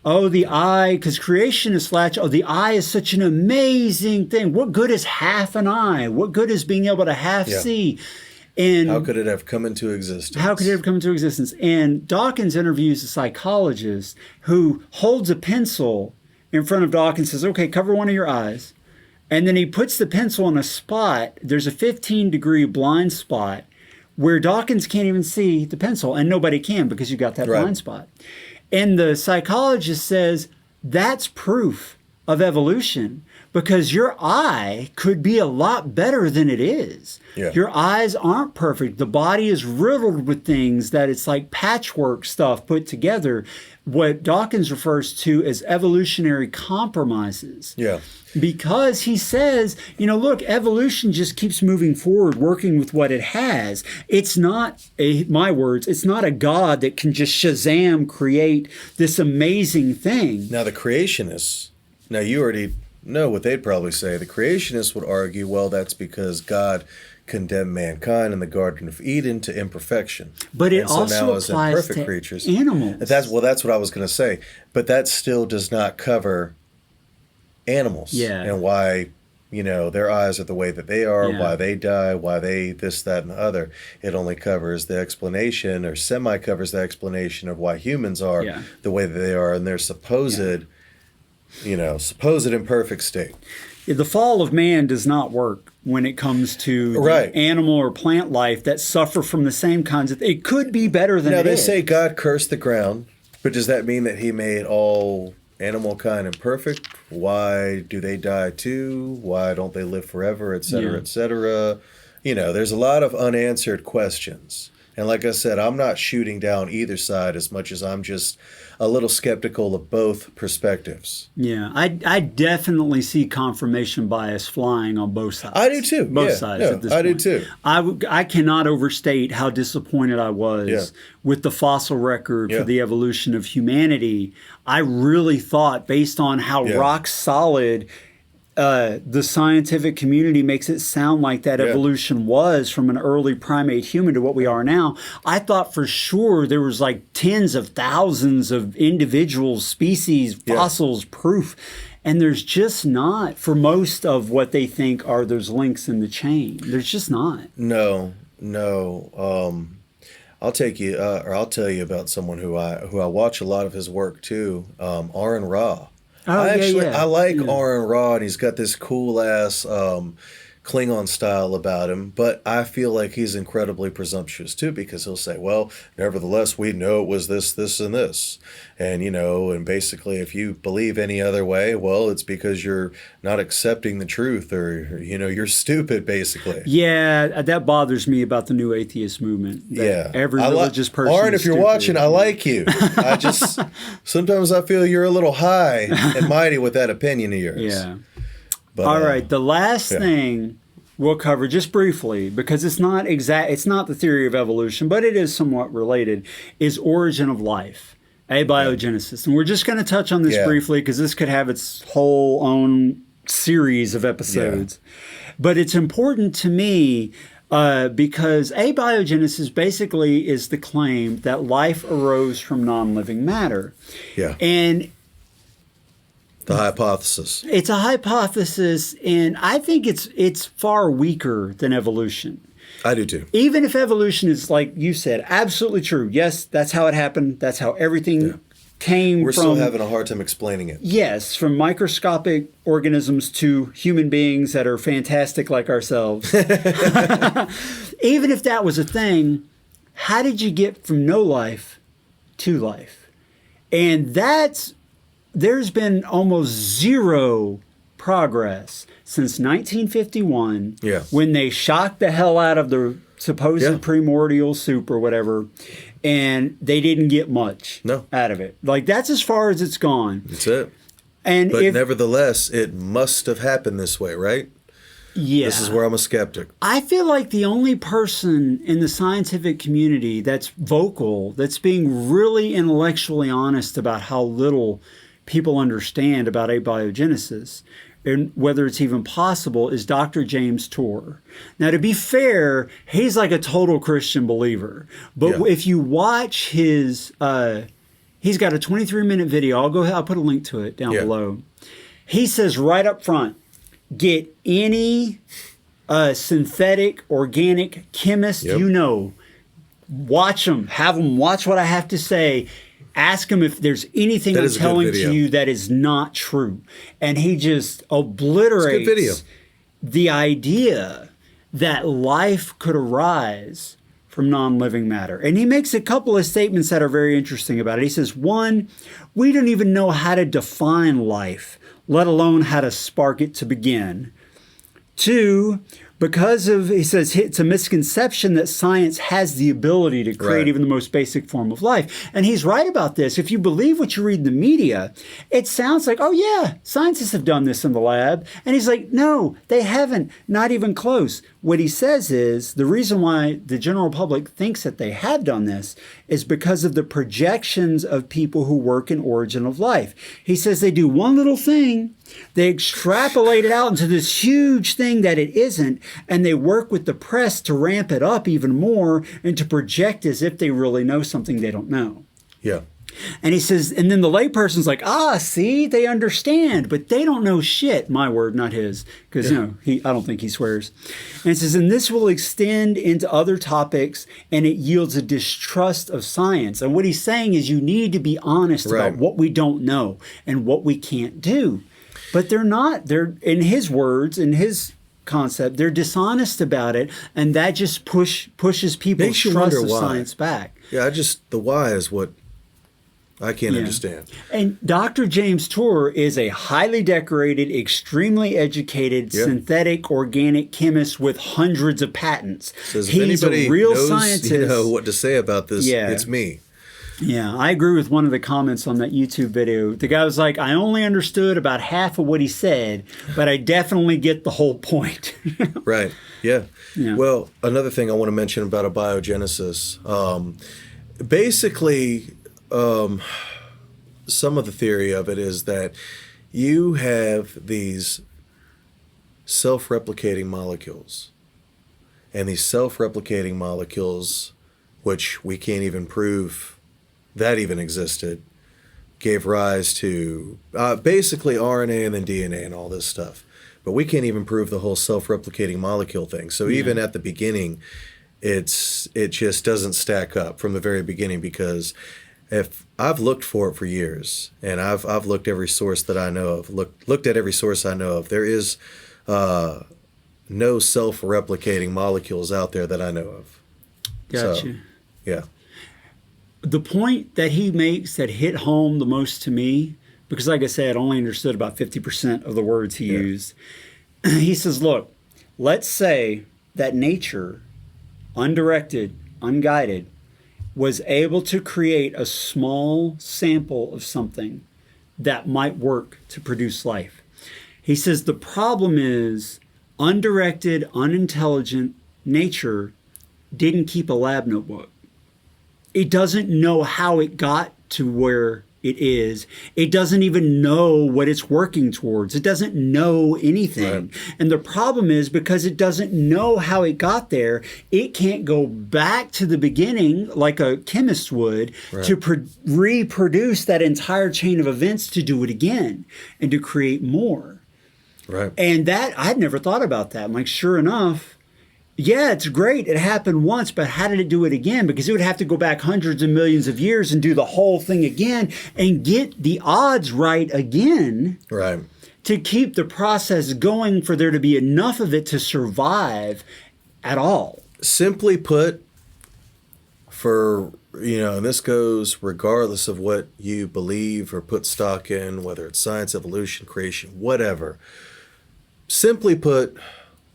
Oh, the eye, because creationists latch, the eye is such an amazing thing. What good is half an eye? What good is being able to half see? And
how could it have come into existence?
How could it have come into existence? And Dawkins interviews a psychologist who holds a pencil in front of Dawkins and says, okay, cover one of your eyes. And then he puts the pencil in a spot. There's a 15-degree blind spot where Dawkins can't even see the pencil, and nobody can because you got that blind spot. And the psychologist says that's proof of evolution because your eye could be a lot better than it is. Yeah. Your eyes aren't perfect. The body is riddled with things that it's like patchwork stuff put together, what Dawkins refers to as evolutionary compromises.
Yeah.
Because he says, look, evolution just keeps moving forward, working with what it has. It's not, my words, it's not a God that can just Shazam create this amazing thing.
Now, the creationists, you already know what they'd probably say. The creationists would argue, well, that's because God condemned mankind in the Garden of Eden to imperfection.
But it also applies to creatures. Animals.
That's what I was going to say. But that still does not cover animals.
Yeah.
And why, their eyes are the way that they are, why they die, why they this, that, and the other. It only covers the explanation or semi-covers the explanation of why humans are the way that they are in their supposed imperfect state.
The fall of man does not work when it comes to the animal or plant life that suffer from the same kinds of things. It could be better than it is.
Now, they say God cursed the ground, but does that mean that he made all animal kind imperfect? Why do they die too? Why don't they live forever, et cetera, et cetera? There's a lot of unanswered questions. And like I said, I'm not shooting down either side as much as I'm just a little skeptical of both perspectives.
Yeah, I definitely see confirmation bias flying on both sides.
I do too.
Both sides at this
I
point.
do too.
I cannot overstate how disappointed I was with the fossil record for the evolution of humanity. I really thought, based on how rock solid the scientific community makes it sound like that evolution was from an early primate human to what we are now, I thought for sure there was like tens of thousands of individuals, species, fossils, proof. And there's just not for most of what they think are those links in the chain. There's just not.
No. I'll take you, or I'll tell you about someone who I watch a lot of his work too. Aron Ra. I like Aron Ra, and he's got this cool ass Klingon style about him, but I feel like he's incredibly presumptuous too, because he'll say, well, nevertheless, we know it was this, this, and this. And, and basically if you believe any other way, well, it's because you're not accepting the truth, or, you're stupid, basically.
Yeah, that bothers me about the new atheist movement. Every religious person
Aron, if
is
you're
stupid.
watching, I like you. I just, sometimes I feel you're a little high and mighty with that opinion of yours.
Yeah.
But,
all right, the last thing we'll cover just briefly, because it's not the theory of evolution, but it is somewhat related, is origin of life, abiogenesis. And we're just going to touch on this briefly, because this could have its whole own series of episodes. But it's important to me because abiogenesis basically is the claim that life arose from non-living matter.
Yeah.
And
the hypothesis.
It's a hypothesis, and I think it's far weaker than evolution.
I do too.
Even if evolution is, like you said, absolutely true. Yes, that's how it happened. That's how everything came from.
We're still having a hard time explaining it.
Yes, from microscopic organisms to human beings that are fantastic like ourselves. Even if that was a thing, how did you get from no life to life? And there's been almost zero progress since 1951 when they shocked the hell out of the supposed primordial soup or whatever, and they didn't get much out of it. Like, that's as far as it's gone.
That's it.
But
nevertheless, it must have happened this way, right?
Yeah.
This is where I'm a skeptic.
I feel like the only person in the scientific community that's vocal, that's being really intellectually honest about how little people understand about abiogenesis and whether it's even possible, is Dr. James Tour. Now, to be fair, he's like a total Christian believer. But if you watch his, he's got a 23-minute video. I'll put a link to it down below. He says right up front, get any synthetic, organic chemist watch them, have them watch what I have to say. Ask him if there's anything I'm telling to you that is not true. And he just obliterates the idea that life could arise from non-living matter. And he makes a couple of statements that are very interesting about it. He says, one, we don't even know how to define life, let alone how to spark it to begin. Two, because of, he says, it's a misconception that science has the ability to create even the most basic form of life. And he's right about this. If you believe what you read in the media, it sounds like, oh yeah, scientists have done this in the lab. And he's like, no, they haven't, not even close. What he says is the reason why the general public thinks that they have done this is because of the projections of people who work in origin of life. He says they do one little thing, they extrapolate it out into this huge thing that it isn't, and they work with the press to ramp it up even more and to project as if they really know something they don't know. Yeah. And he says, and then the layperson's like, see, they understand, but they don't know shit. My word, not his, because I don't think he swears. And it says, and this will extend into other topics, and it yields a distrust of science. And what he's saying is you need to be honest about what we don't know and what we can't do. But they're not. They're, in his words, in his concept, they're dishonest about it, and that just pushes people's trust of science back.
Yeah, the why is what I can't understand.
And Dr. James Tour is a highly decorated, extremely educated, synthetic organic chemist with hundreds of patents.
Says,
he's
if anybody
a real
knows,
scientist.
what to say about this, it's me.
Yeah, I agree with one of the comments on that YouTube video. The guy was like, I only understood about half of what he said, but I definitely get the whole point.
Right, yeah. Well, another thing I want to mention about abiogenesis, basically, some of the theory of it is that you have these self-replicating molecules. And these self-replicating molecules, which we can't even prove that even existed, gave rise to basically RNA and then DNA and all this stuff. But we can't even prove the whole self-replicating molecule thing. So even at the beginning, it just doesn't stack up from the very beginning, because if I've looked for it for years, and I've looked every source that I know of, looked at every source I know of, there is no self-replicating molecules out there that I know of.
Gotcha.
So, yeah.
The point that he makes that hit home the most to me, because like I said, I only understood about 50% of the words he used. He says, look, let's say that nature, undirected, unguided, was able to create a small sample of something that might work to produce life. He says the problem is undirected, unintelligent nature didn't keep a lab notebook. It doesn't know how it got to where it is. It doesn't even know what it's working towards. It doesn't know anything. Right. And the problem is, because it doesn't know how it got there, it can't go back to the beginning like a chemist would to reproduce that entire chain of events to do it again and to create more.
Right.
And that, I'd never thought about that. I'm like, sure enough, yeah, it's great. It happened once, but how did it do it again? Because it would have to go back hundreds of millions of years and do the whole thing again and get the odds right again.
Right.
To keep the process going for there to be enough of it to survive at all.
Simply put, this goes regardless of what you believe or put stock in, whether it's science, evolution, creation, whatever. Simply put,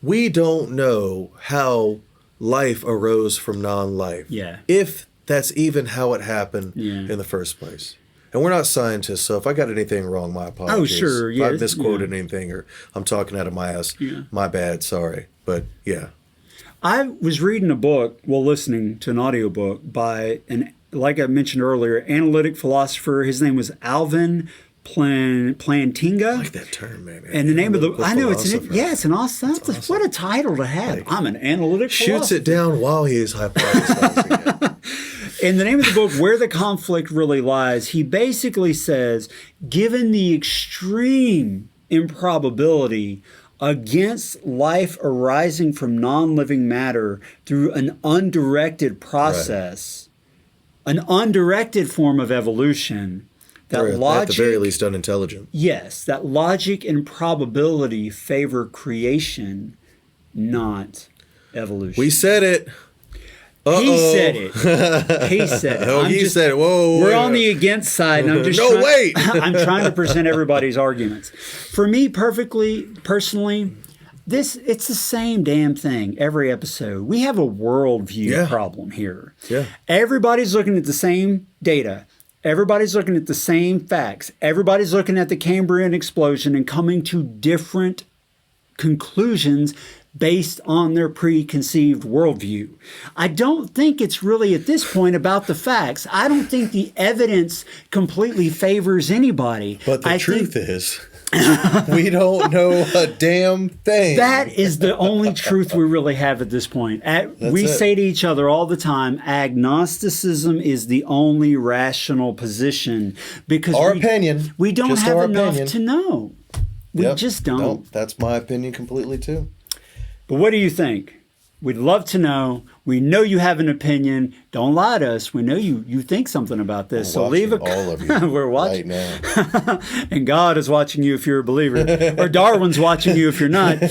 we don't know how life arose from non-life.
Yeah.
If that's even how it happened in the first place. And we're not scientists, so if I got anything wrong, my apologies.
Oh, sure.
If I misquoted anything or I'm talking out of my ass, my bad, sorry. But yeah.
I was reading a book, listening to an audiobook by like I mentioned earlier, analytic philosopher. His name was Alvin Plantinga.
I like that term, man.
And the name of the, I know it's an awesome. What a title to have. Like, I'm an analytic philosopher.
Shoots it down while he is hypothesizing it.
In the name of the book, Where the Conflict Really Lies, he basically says, given the extreme improbability against life arising from non-living matter through an undirected process, an undirected form of evolution, that logic,
at the very least unintelligent.
Yes, that logic and probability favor creation, not evolution.
We said it.
He said it. He said it.
Oh, he said it. Whoa.
We're on the against side. And I'm just
wait.
I'm trying to present everybody's arguments. For me, personally, it's the same damn thing every episode. We have a worldview problem here.
Yeah.
Everybody's looking at the same data. Everybody's looking at the same facts. Everybody's looking at the Cambrian explosion and coming to different conclusions based on their preconceived worldview. I don't think it's really at this point about the facts. I don't think the evidence completely favors anybody.
But the truth is, we don't know a damn thing.
That is the only truth we really have at this point. We say to each other all the time, agnosticism is the only rational position because we don't have enough to know. We just don't.
No, that's my opinion completely too.
But what do you think? We'd love to know. We know you have an opinion. Don't lie to us. We know you think something about this. So leave
all of you.
We're watching
right now.
And God is watching you if you're a believer. Or Darwin's watching you if you're not.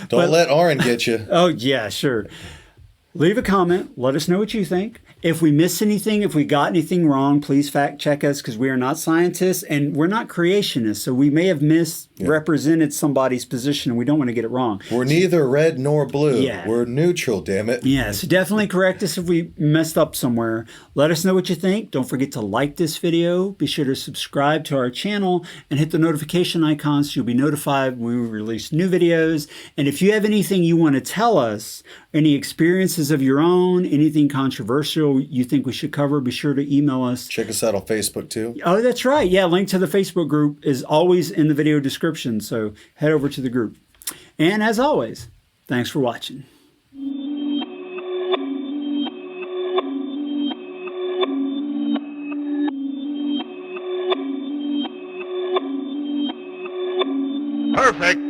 Don't let Aron get you.
Oh, yeah, sure. Leave a comment. Let us know what you think. If we miss anything, if we got anything wrong, please fact check us, because we are not scientists and we're not creationists. So we may have misrepresented somebody's position and we don't want to get it wrong.
We're neither red nor blue.
Yeah.
We're neutral, damn it.
Yeah, so definitely correct us if we messed up somewhere. Let us know what you think. Don't forget to like this video. Be sure to subscribe to our channel and hit the notification icon so you'll be notified when we release new videos. And if you have anything you want to tell us, any experiences of your own, anything controversial you think we should cover, be sure to email us.
Check us out on Facebook too.
Oh, that's right. Yeah, link to the Facebook group is always in the video description. So head over to the group. And as always, thanks for watching.
Perfect.